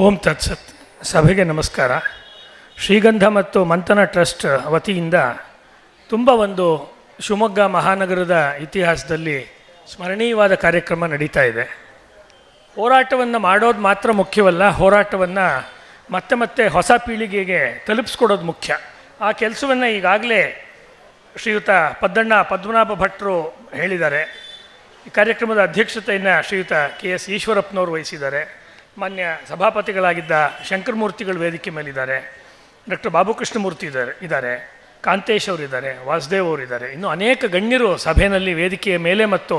ಓಂ ತತ್ಸತ್. ಸಭೆಗೆ ನಮಸ್ಕಾರ. ಶ್ರೀಗಂಧ ಮತ್ತು ಮಂಥನ ಟ್ರಸ್ಟ್ ವತಿಯಿಂದ ಒಂದು ಶಿವಮೊಗ್ಗ ಮಹಾನಗರದ ಇತಿಹಾಸದಲ್ಲಿ ಸ್ಮರಣೀಯವಾದ ಕಾರ್ಯಕ್ರಮ ನಡೀತಾ ಇದೆ. ಹೋರಾಟವನ್ನು ಮಾಡೋದು ಮಾತ್ರ ಮುಖ್ಯವಲ್ಲ, ಹೋರಾಟವನ್ನು ಮತ್ತೆ ಹೊಸ ಪೀಳಿಗೆಗೆ ತಲುಪಿಸ್ಕೊಡೋದು ಮುಖ್ಯ. ಆ ಕೆಲಸವನ್ನು ಈಗಾಗಲೇ ಶ್ರೀಯುತ ಪದ್ಮನಾಭ ಭಟ್ರು ಹೇಳಿದ್ದಾರೆ. ಈ ಕಾರ್ಯಕ್ರಮದ ಅಧ್ಯಕ್ಷತೆಯನ್ನು ಶ್ರೀಯುತ KS ಈಶ್ವರಪ್ಪನವರು ವಹಿಸಿದ್ದಾರೆ. ಮಾನ್ಯ ಸಭಾಪತಿಗಳಾಗಿದ್ದ ಶಂಕರಮೂರ್ತಿಗಳು ವೇದಿಕೆ ಮೇಲಿದ್ದಾರೆ, ಡಾಕ್ಟರ್ ಬಾಬುಕೃಷ್ಣಮೂರ್ತಿ ಇದ್ದಾರೆ, ಕಾಂತೇಶ್ ಅವರಿದ್ದಾರೆ, ವಾಸುದೇವ್ ಅವರಿದ್ದಾರೆ, ಇನ್ನೂ ಅನೇಕ ಗಣ್ಯರು ಸಭೆಯಲ್ಲಿ ವೇದಿಕೆಯ ಮೇಲೆ ಮತ್ತು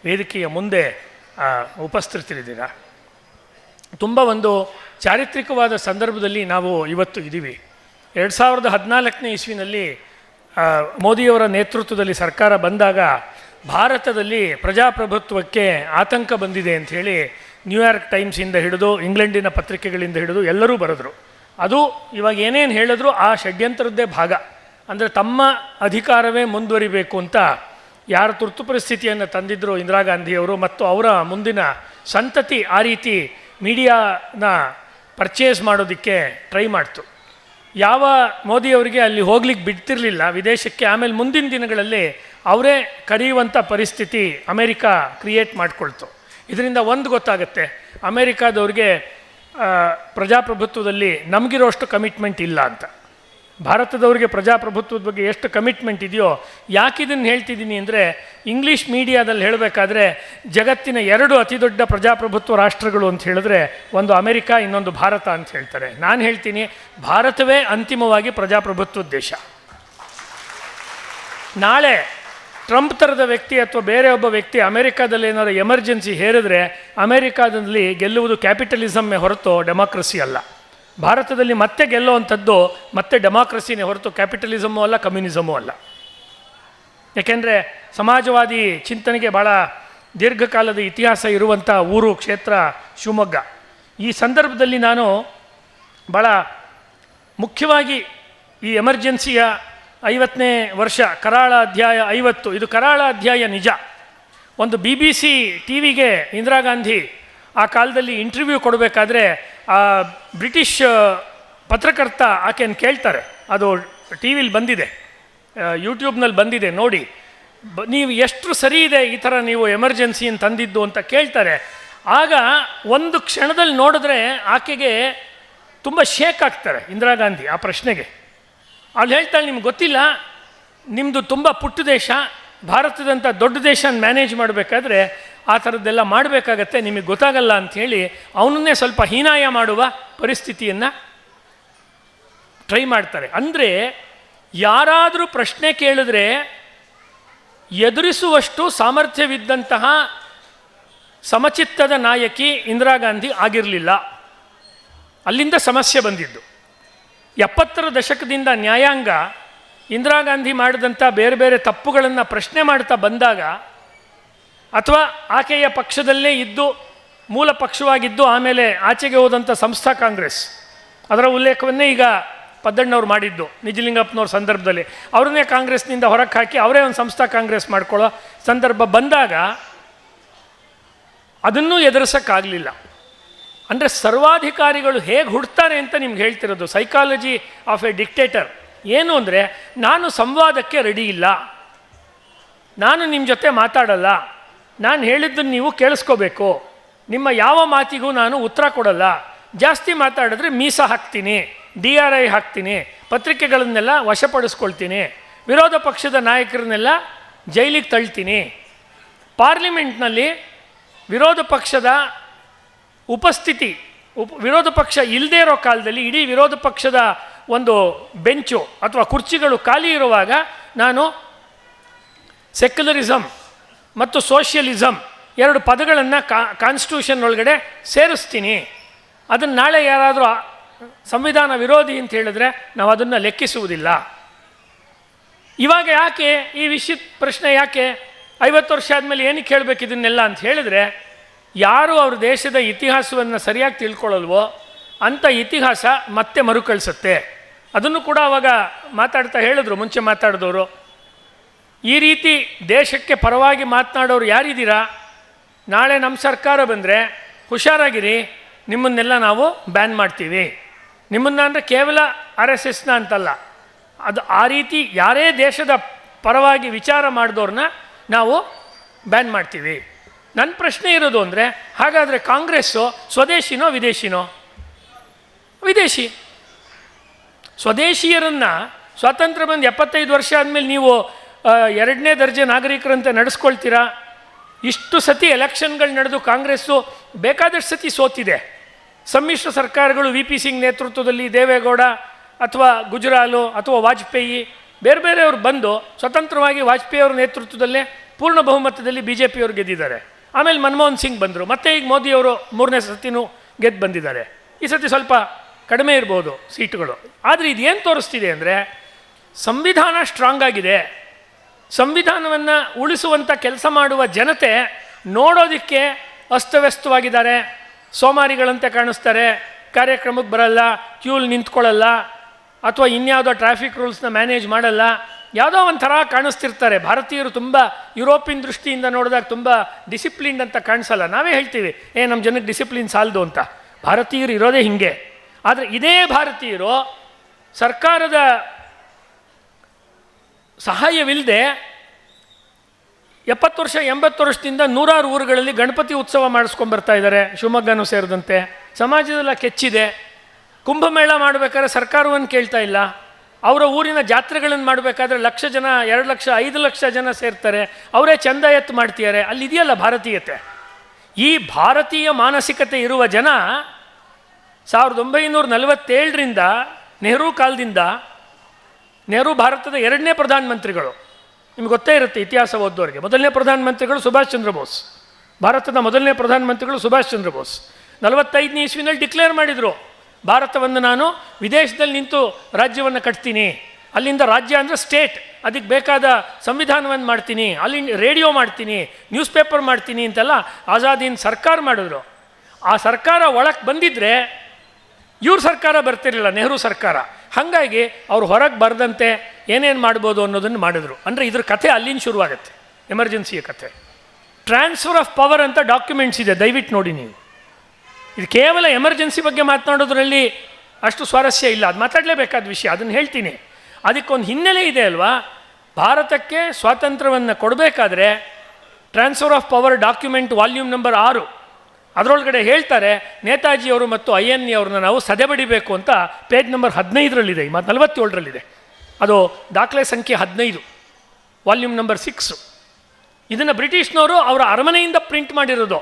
ವೇದಿಕೆಯ ಮುಂದೆ ಉಪಸ್ಥಿತರಿದ್ದೀರಾ. ಒಂದು ಚಾರಿತ್ರಿಕವಾದ ಸಂದರ್ಭದಲ್ಲಿ ನಾವು ಇವತ್ತು ಇದ್ದೀವಿ. 2014ನೇ ಇಸ್ವಿನಲ್ಲಿ ಮೋದಿಯವರ ನೇತೃತ್ವದಲ್ಲಿ ಸರ್ಕಾರ ಬಂದಾಗ ಭಾರತದಲ್ಲಿ ಪ್ರಜಾಪ್ರಭುತ್ವಕ್ಕೆ ಆತಂಕ ಬಂದಿದೆ ಅಂಥೇಳಿ ನ್ಯೂಯಾರ್ಕ್ ಟೈಮ್ಸಿಂದ ಹಿಡಿದು ಇಂಗ್ಲೆಂಡಿನ ಪತ್ರಿಕೆಗಳಿಂದ ಹಿಡಿದು ಎಲ್ಲರೂ ಬರೆದರು. ಅದು ಇವಾಗ ಏನೇನು ಹೇಳಿದ್ರು ಆ ಷಡ್ಯಂತ್ರದ್ದೇ ಭಾಗ. ಅಂದರೆ ತಮ್ಮ ಅಧಿಕಾರವೇ ಮುಂದುವರಿಬೇಕು ಅಂತ ಯಾರು ತುರ್ತು ಪರಿಸ್ಥಿತಿಯನ್ನು ತಂದಿದ್ದರು ಇಂದಿರಾ ಗಾಂಧಿಯವರು ಮತ್ತು ಅವರ ಮುಂದಿನ ಸಂತತಿ ಆ ರೀತಿ ಮೀಡಿಯಾನ ಪರ್ಚೇಸ್ ಮಾಡೋದಕ್ಕೆ ಟ್ರೈ ಮಾಡ್ತು. ಯಾವ ಮೋದಿಯವರಿಗೆ ಅಲ್ಲಿ ಹೋಗ್ಲಿಕ್ಕೆ ಬಿಡ್ತಿರಲಿಲ್ಲ ವಿದೇಶಕ್ಕೆ. ಆಮೇಲೆ ಮುಂದಿನ ದಿನಗಳಲ್ಲಿ ಅವರೇ ಕರೆಯುವಂಥ ಪರಿಸ್ಥಿತಿ ಅಮೇರಿಕಾ ಕ್ರಿಯೇಟ್ ಮಾಡಿಕೊಳ್ತು. ಇದರಿಂದ ಗೊತ್ತಾಗುತ್ತೆ, ಅಮೇರಿಕಾದವ್ರಿಗೆ ಪ್ರಜಾಪ್ರಭುತ್ವದಲ್ಲಿ ನಮಗಿರೋಷ್ಟು ಕಮಿಟ್ಮೆಂಟ್ ಇಲ್ಲ ಅಂತ. ಭಾರತದವ್ರಿಗೆ ಪ್ರಜಾಪ್ರಭುತ್ವದ ಬಗ್ಗೆ ಎಷ್ಟು ಕಮಿಟ್ಮೆಂಟ್ ಇದೆಯೋ. ಯಾಕೆ ಇದನ್ನು ಹೇಳ್ತಿದ್ದೀನಿ ಅಂದರೆ, ಇಂಗ್ಲೀಷ್ ಮೀಡಿಯಾದಲ್ಲಿ ಹೇಳಬೇಕಾದ್ರೆ ಜಗತ್ತಿನ 2 ಅತಿ ದೊಡ್ಡ ಪ್ರಜಾಪ್ರಭುತ್ವ ರಾಷ್ಟ್ರಗಳು ಅಂತ ಹೇಳಿದ್ರೆ ಒಂದು ಅಮೇರಿಕಾ, ಇನ್ನೊಂದು ಭಾರತ ಅಂತ ಹೇಳ್ತಾರೆ. ನಾನು ಹೇಳ್ತೀನಿ, ಭಾರತವೇ ಅಂತಿಮವಾಗಿ ಪ್ರಜಾಪ್ರಭುತ್ವದ ದೇಶ. ನಾಳೆ ಟ್ರಂಪ್ ಥರದ ವ್ಯಕ್ತಿ ಅಥವಾ ಬೇರೆ ಒಬ್ಬ ವ್ಯಕ್ತಿ ಅಮೇರಿಕಾದಲ್ಲಿ ಏನಾದರೂ ಎಮರ್ಜೆನ್ಸಿ ಹೇರಿದ್ರೆ ಅಮೇರಿಕಾದಲ್ಲಿ ಗೆಲ್ಲುವುದು ಕ್ಯಾಪಿಟಲಿಸಮ್ಮೇ ಹೊರತು ಡೆಮಾಕ್ರಸಿ ಅಲ್ಲ. ಭಾರತದಲ್ಲಿ ಮತ್ತೆ ಗೆಲ್ಲುವಂಥದ್ದು ಮತ್ತೆ ಡೆಮಾಕ್ರಸಿನೇ ಹೊರತು ಕ್ಯಾಪಿಟಲಿಸಮೂ ಅಲ್ಲ, ಕಮ್ಯುನಿಸಮೂ ಅಲ್ಲ. ಯಾಕೆಂದರೆ ಸಮಾಜವಾದಿ ಚಿಂತನೆಗೆ ಭಾಳ ದೀರ್ಘಕಾಲದ ಇತಿಹಾಸ ಇರುವಂಥ ಊರು, ಕ್ಷೇತ್ರ ಶಿವಮೊಗ್ಗ. ಈ ಸಂದರ್ಭದಲ್ಲಿ ನಾನು ಭಾಳ ಮುಖ್ಯವಾಗಿ ಈ ಎಮರ್ಜೆನ್ಸಿಯ 50ನೇ ವರ್ಷ, ಕರಾಳ ಅಧ್ಯಾಯ 50, ಇದು ಕರಾಳ ಅಧ್ಯಾಯ ನಿಜ. ಒಂದು BBC ಟಿವಿಗೆ ಇಂದಿರಾ ಗಾಂಧಿ ಆ ಕಾಲದಲ್ಲಿ ಇಂಟರ್ವ್ಯೂ ಕೊಡಬೇಕಾದ್ರೆ ಆ ಬ್ರಿಟಿಷ್ ಪತ್ರಕರ್ತ ಆಕೆಯನ್ನು ಕೇಳ್ತಾರೆ. ಅದು ಟಿ ವಿಲಿ ಬಂದಿದೆ, ಯೂಟ್ಯೂಬ್ನಲ್ಲಿ ಬಂದಿದೆ ನೋಡಿ, ನೀವು ಎಷ್ಟು ಸರಿ ಇದೆ ಈ ಥರ ನೀವು ಎಮರ್ಜೆನ್ಸಿಯನ್ನು ತಂದಿದ್ದು ಅಂತ ಕೇಳ್ತಾರೆ. ಆಗ ಒಂದು ಕ್ಷಣದಲ್ಲಿ ನೋಡಿದ್ರೆ ಆಕೆಗೆ ತುಂಬ ಶೇಕ್ ಆಗ್ತಾರೆ ಇಂದಿರಾ ಗಾಂಧಿ ಆ ಪ್ರಶ್ನೆಗೆ. ಅಲ್ಲಿ ಹೇಳ್ತಾಳೆ, ನಿಮ್ಗೆ ಗೊತ್ತಿಲ್ಲ, ನಿಮ್ಮದು ತುಂಬ ಪುಟ್ಟ ದೇಶ, ಭಾರತದಂಥ ದೊಡ್ಡ ದೇಶನ ಮ್ಯಾನೇಜ್ ಮಾಡಬೇಕಾದ್ರೆ ಆ ಥರದ್ದೆಲ್ಲ ಮಾಡಬೇಕಾಗತ್ತೆ, ನಿಮಗೆ ಗೊತ್ತಾಗಲ್ಲ ಅಂಥೇಳಿ ಅವನನ್ನೇ ಸ್ವಲ್ಪ ಹೀನಾಯ ಮಾಡುವ ಪರಿಸ್ಥಿತಿಯನ್ನು ಟ್ರೈ ಮಾಡ್ತಾರೆ. ಅಂದರೆ ಯಾರಾದರೂ ಪ್ರಶ್ನೆ ಕೇಳಿದ್ರೆ ಎದುರಿಸುವಷ್ಟು ಸಾಮರ್ಥ್ಯವಿದ್ದಂತಹ ಸಮಚಿತ್ತದ ನಾಯಕಿ ಇಂದಿರಾ ಗಾಂಧಿ ಆಗಿರಲಿಲ್ಲ. ಅಲ್ಲಿಂದ ಸಮಸ್ಯೆ ಬಂದಿದ್ದು. 70ರ ದಶಕದಿಂದ ನ್ಯಾಯಾಂಗ ಇಂದಿರಾ ಗಾಂಧಿ ಮಾಡಿದಂಥ ಬೇರೆ ಬೇರೆ ತಪ್ಪುಗಳನ್ನು ಪ್ರಶ್ನೆ ಮಾಡ್ತಾ ಬಂದಾಗ, ಅಥವಾ ಆಕೆಯ ಪಕ್ಷದಲ್ಲೇ ಇದ್ದು ಮೂಲ ಪಕ್ಷವಾಗಿದ್ದು ಆಮೇಲೆ ಆಚೆಗೆ ಹೋದಂಥ ಸಂಸ್ಥಾ ಕಾಂಗ್ರೆಸ್, ಅದರ ಉಲ್ಲೇಖವನ್ನೇ ಈಗ ಪದ್ದಣ್ಣವ್ರು ಮಾಡಿದ್ದು ನಿಜಲಿಂಗಪ್ಪನವ್ರ ಸಂದರ್ಭದಲ್ಲಿ. ಅವ್ರನ್ನೇ ಕಾಂಗ್ರೆಸ್ನಿಂದ ಹೊರಗೆ ಹಾಕಿ ಅವರೇ ಒಂದು ಸಂಸ್ಥಾ ಕಾಂಗ್ರೆಸ್ ಮಾಡ್ಕೊಳ್ಳೋ ಸಂದರ್ಭ ಬಂದಾಗ ಅದನ್ನೂ ಎದುರಿಸೋಕ್ಕಾಗಲಿಲ್ಲ. ಅಂದರೆ ಸರ್ವಾಧಿಕಾರಿಗಳು ಹೇಗೆ ಹುಡ್ತಾರೆ ಅಂತ ನಿಮ್ಗೆ ಹೇಳ್ತಿರೋದು. ಸೈಕಾಲಜಿ ಆಫ್ ಎ ಡಿಕ್ಟೇಟರ್ ಏನು ಅಂದರೆ, ನಾನು ಸಂವಾದಕ್ಕೆ ರೆಡಿ ಇಲ್ಲ, ನಾನು ನಿಮ್ಮ ಜೊತೆ ಮಾತಾಡಲ್ಲ, ನಾನು ಹೇಳಿದ್ದನ್ನು ನೀವು ಕೇಳಿಸ್ಕೋಬೇಕು, ನಿಮ್ಮ ಯಾವ ಮಾತಿಗೂ ನಾನು ಉತ್ತರ ಕೊಡಲ್ಲ, ಜಾಸ್ತಿ ಮಾತಾಡಿದ್ರೆ ಮೀಸ ಹಾಕ್ತೀನಿ, DRI ಹಾಕ್ತೀನಿ, ಪತ್ರಿಕೆಗಳನ್ನೆಲ್ಲ ವಶಪಡಿಸ್ಕೊಳ್ತೀನಿ, ವಿರೋಧ ಪಕ್ಷದ ನಾಯಕರನ್ನೆಲ್ಲ ಜೈಲಿಗೆ ತಳ್ತೀನಿ, ಪಾರ್ಲಿಮೆಂಟ್ನಲ್ಲಿ ವಿರೋಧ ಪಕ್ಷದ ಉಪಸ್ಥಿತಿ, ವಿರೋಧ ಪಕ್ಷ ಇಲ್ಲದೇ ಇರೋ ಕಾಲದಲ್ಲಿ ಇಡೀ ವಿರೋಧ ಪಕ್ಷದ ಒಂದು ಬೆಂಚು ಅಥವಾ ಕುರ್ಚಿಗಳು ಖಾಲಿ ಇರುವಾಗ ನಾನು ಸೆಕ್ಯುಲರಿಸಮ್ ಮತ್ತು ಸೋಷಿಯಲಿಸಮ್ 2 ಪದಗಳನ್ನು ಕಾನ್ಸ್ಟಿಟ್ಯೂಷನ್ ಒಳಗಡೆ ಸೇರಿಸ್ತೀನಿ. ಅದನ್ನು ನಾಳೆ ಯಾರಾದರೂ ಸಂವಿಧಾನ ವಿರೋಧಿ ಅಂತ ಹೇಳಿದ್ರೆ ನಾವು ಅದನ್ನು ಲೆಕ್ಕಿಸುವುದಿಲ್ಲ. ಇವಾಗ ಯಾಕೆ ಈ ವಿಷಯದ ಪ್ರಶ್ನೆ ಯಾಕೆ 50 ವರ್ಷ ಆದಮೇಲೆ ಏನಕ್ಕೆ ಹೇಳಬೇಕು ಇದನ್ನೆಲ್ಲ ಅಂತ ಹೇಳಿದ್ರೆ, ಯಾರು ಅವ್ರ ದೇಶದ ಇತಿಹಾಸವನ್ನು ಸರಿಯಾಗಿ ತಿಳ್ಕೊಳ್ಳಲ್ವೋ ಅಂಥ ಇತಿಹಾಸ ಮತ್ತೆ ಮರುಕಳಿಸುತ್ತೆ. ಅದನ್ನು ಕೂಡ ಅವಾಗ ಮಾತಾಡ್ತಾ ಹೇಳಿದ್ರು, ಮುಂಚೆ ಮಾತಾಡಿದವರು, ಈ ರೀತಿ ದೇಶಕ್ಕೆ ಪರವಾಗಿ ಮಾತನಾಡೋರು ಯಾರಿದ್ದೀರಾ, ನಾಳೆ ನಮ್ಮ ಸರ್ಕಾರ ಬಂದರೆ ಹುಷಾರಾಗಿರಿ, ನಿಮ್ಮನ್ನೆಲ್ಲ ನಾವು ಬ್ಯಾನ್ ಮಾಡ್ತೀವಿ. ನಿಮ್ಮನ್ನು ಅಂದರೆ ಕೇವಲ RSSನ ಅಂತಲ್ಲ, ಅದು ಆ ರೀತಿ ಯಾರೇ ದೇಶದ ಪರವಾಗಿ ವಿಚಾರ ಮಾಡಿದವ್ರನ್ನ ನಾವು ಬ್ಯಾನ್ ಮಾಡ್ತೀವಿ. ನನ್ನ ಪ್ರಶ್ನೆ ಇರೋದು ಅಂದರೆ, ಹಾಗಾದರೆ ಕಾಂಗ್ರೆಸ್ಸು ಸ್ವದೇಶಿನೋ ವಿದೇಶಿನೋ? ವಿದೇಶಿ. ಸ್ವದೇಶಿಯರನ್ನು ಸ್ವಾತಂತ್ರ್ಯ ಬಂದು 75 ವರ್ಷ ಆದಮೇಲೆ ನೀವು 2ನೇ ದರ್ಜೆ ನಾಗರಿಕರಂತೆ ನಡೆಸ್ಕೊಳ್ತೀರಾ? ಇಷ್ಟು ಸತಿ ಎಲೆಕ್ಷನ್ಗಳು ನಡೆದು ಕಾಂಗ್ರೆಸ್ಸು ಬೇಕಾದಷ್ಟು ಸತಿ ಸೋತಿದೆ. ಸಮ್ಮಿಶ್ರ ಸರ್ಕಾರಗಳು VP ಸಿಂಗ್ ನೇತೃತ್ವದಲ್ಲಿ, ದೇವೇಗೌಡ ಅಥವಾ ಗುಜರಾಲು ಅಥವಾ ವಾಜಪೇಯಿ ಬೇರೆ ಬೇರೆಯವರು ಬಂದು ಸ್ವತಂತ್ರವಾಗಿ ವಾಜಪೇಯಿ ಅವರ ನೇತೃತ್ವದಲ್ಲೇ ಪೂರ್ಣ ಬಹುಮತದಲ್ಲಿ BJP ಅವರು ಗೆದ್ದಿದ್ದಾರೆ. ಆಮೇಲೆ ಮನಮೋಹನ್ ಸಿಂಗ್ ಬಂದರು, ಮತ್ತೆ ಈಗ ಮೋದಿಯವರು 3ನೇ ಸತಿನೂ ಗೆದ್ದು ಬಂದಿದ್ದಾರೆ. ಈ ಸತಿ ಸ್ವಲ್ಪ ಕಡಿಮೆ ಇರ್ಬೋದು ಸೀಟುಗಳು. ಆದರೆ ಇದೇನು ತೋರಿಸ್ತಿದೆ ಅಂದರೆ, ಸಂವಿಧಾನ ಸ್ಟ್ರಾಂಗ್ ಆಗಿದೆ. ಸಂವಿಧಾನವನ್ನು ಉಳಿಸುವಂಥ ಕೆಲಸ ಮಾಡುವ ಜನತೆ ನೋಡೋದಕ್ಕೆ ಅಸ್ತವ್ಯಸ್ತವಾಗಿದ್ದಾರೆ, ಸೋಮಾರಿಗಳಂತೆ ಕಾಣಿಸ್ತಾರೆ, ಕಾರ್ಯಕ್ರಮಕ್ಕೆ ಬರಲ್ಲ, ಕ್ಯೂಲ್ ನಿಂತ್ಕೊಳ್ಳಲ್ಲ, ಅಥವಾ ಇನ್ಯಾವುದೋ ಟ್ರಾಫಿಕ್ ರೂಲ್ಸ್ನ ಮ್ಯಾನೇಜ್ ಮಾಡಲ್ಲ, ಯಾವುದೋ ಒಂಥರ ಕಾಣಿಸ್ತಿರ್ತಾರೆ. ಭಾರತೀಯರು ತುಂಬ ಯುರೋಪಿಯನ್ ದೃಷ್ಟಿಯಿಂದ ನೋಡಿದಾಗ ತುಂಬ ಡಿಸಿಪ್ಲಿನ್ಡ್ ಅಂತ ಕಾಣಿಸಲ್ಲ. ನಾವೇ ಹೇಳ್ತೀವಿ, ನಮ್ಮ ಜನಕ್ಕೆ ಡಿಸಿಪ್ಲಿನ್ ಸಾಲದು ಅಂತ. ಭಾರತೀಯರು ಇರೋದೇ ಹೀಗೆ. ಆದರೆ ಇದೇ ಭಾರತೀಯರು ಸರ್ಕಾರದ ಸಹಾಯವಿಲ್ಲದೆ 70 ವರ್ಷ 80 ವರ್ಷದಿಂದ 100 ಊರುಗಳಲ್ಲಿ ಗಣಪತಿ ಉತ್ಸವ ಮಾಡಿಸ್ಕೊಂಡ್ಬರ್ತಾ ಇದ್ದಾರೆ, ಶಿವಮೊಗ್ಗನೂ ಸೇರಿದಂತೆ. ಸಮಾಜದೆಲ್ಲ ಕೆಚ್ಚಿದೆ. ಕುಂಭಮೇಳ ಮಾಡಬೇಕಾದ್ರೆ ಸರ್ಕಾರವನ್ನು ಕೇಳ್ತಾ ಇಲ್ಲ. ಅವರ ಊರಿನ ಜಾತ್ರೆಗಳನ್ನು ಮಾಡಬೇಕಾದ್ರೆ 1,00,000 ಜನ, 2 ಲಕ್ಷ, 5 ಲಕ್ಷ ಜನ ಸೇರ್ತಾರೆ, ಅವರೇ ಚಂದ ಎತ್ತು ಮಾಡ್ತಿದ್ದಾರೆ. ಅಲ್ಲಿದೆಯಲ್ಲ ಭಾರತೀಯತೆ. ಈ ಭಾರತೀಯ ಮಾನಸಿಕತೆ ಇರುವ ಜನ 1947ರಿಂದ ನೆಹರು ಕಾಲದಿಂದ, ನೆಹರು ಭಾರತದ 2ನೇ ಪ್ರಧಾನಮಂತ್ರಿಗಳು, ನಿಮ್ಗೆ ಗೊತ್ತೇ ಇರುತ್ತೆ ಇತಿಹಾಸ ಓದೋರಿಗೆ. ಮೊದಲನೇ ಪ್ರಧಾನಮಂತ್ರಿಗಳು ಸುಭಾಷ್ ಚಂದ್ರ ಬೋಸ್, ಭಾರತದ ಮೊದಲನೇ ಪ್ರಧಾನಮಂತ್ರಿಗಳು ಸುಭಾಷ್ ಚಂದ್ರ ಬೋಸ್ 45ನೇ ಇಸ್ವಿನಲ್ಲಿ ಡಿಕ್ಲೇರ್ ಮಾಡಿದರು, ಭಾರತವನ್ನು ನಾನು ವಿದೇಶದಲ್ಲಿ ನಿಂತು ರಾಜ್ಯವನ್ನು ಕಟ್ತೀನಿ, ಅಲ್ಲಿಂದ ರಾಜ್ಯ ಅಂದರೆ ಸ್ಟೇಟ್, ಅದಕ್ಕೆ ಬೇಕಾದ ಸಂವಿಧಾನವನ್ನು ಮಾಡ್ತೀನಿ, ಅಲ್ಲಿ ರೇಡಿಯೋ ಮಾಡ್ತೀನಿ, ನ್ಯೂಸ್ ಪೇಪರ್ ಮಾಡ್ತೀನಿ ಅಂತೆಲ್ಲ ಆಜಾದಿನ ಸರ್ಕಾರ ಮಾಡಿದ್ರು. ಆ ಸರ್ಕಾರ ಒಳಕ್ಕೆ ಬಂದಿದ್ದರೆ ಇವ್ರ ಸರ್ಕಾರ ಬರ್ತಿರಲಿಲ್ಲ, ನೆಹರು ಸರ್ಕಾರ. ಹಾಗಾಗಿ ಅವ್ರು ಹೊರಗೆ ಬರದಂತೆ ಏನೇನು ಮಾಡ್ಬೋದು ಅನ್ನೋದನ್ನು ಮಾಡಿದ್ರು. ಅಂದರೆ ಇದ್ರ ಕಥೆ ಅಲ್ಲಿಂದ ಶುರುವಾಗುತ್ತೆ, ಎಮರ್ಜೆನ್ಸಿಯ ಕಥೆ. ಟ್ರಾನ್ಸ್ಫರ್ ಆಫ್ ಪವರ್ ಅಂತ ಡಾಕ್ಯುಮೆಂಟ್ಸ್ ಇದೆ, ದಯವಿಟ್ಟು ನೋಡಿ ನೀವು. ಇದು ಕೇವಲ ಎಮರ್ಜೆನ್ಸಿ ಬಗ್ಗೆ ಮಾತನಾಡೋದ್ರಲ್ಲಿ ಅಷ್ಟು ಸ್ವಾರಸ್ಯ ಇಲ್ಲ, ಅದು ಮಾತಾಡಲೇಬೇಕಾದ ವಿಷಯ, ಅದನ್ನು ಹೇಳ್ತೀನಿ. ಅದಕ್ಕೊಂದು ಹಿನ್ನೆಲೆ ಇದೆ ಅಲ್ವಾ. ಭಾರತಕ್ಕೆ ಸ್ವಾತಂತ್ರ್ಯವನ್ನು ಕೊಡಬೇಕಾದ್ರೆ transfer of power document volume number 6 ಅದರೊಳಗಡೆ ಹೇಳ್ತಾರೆ, ನೇತಾಜಿಯವರು ಮತ್ತು INA ಅವ್ರನ್ನ ನಾವು ಸದೆಬಡಿಬೇಕು ಅಂತ ಪೇಜ್ ನಂಬರ್ 15ರಲ್ಲಿದೆ, 47ರಲ್ಲಿದೆ. ಅದು ದಾಖಲೆ ಸಂಖ್ಯೆ 15, ವಾಲ್ಯೂಮ್ ನಂಬರ್ 6. ಇದನ್ನು ಬ್ರಿಟಿಷ್ನವರು ಅವರ ಅರಮನೆಯಿಂದ ಪ್ರಿಂಟ್ ಮಾಡಿರೋದು.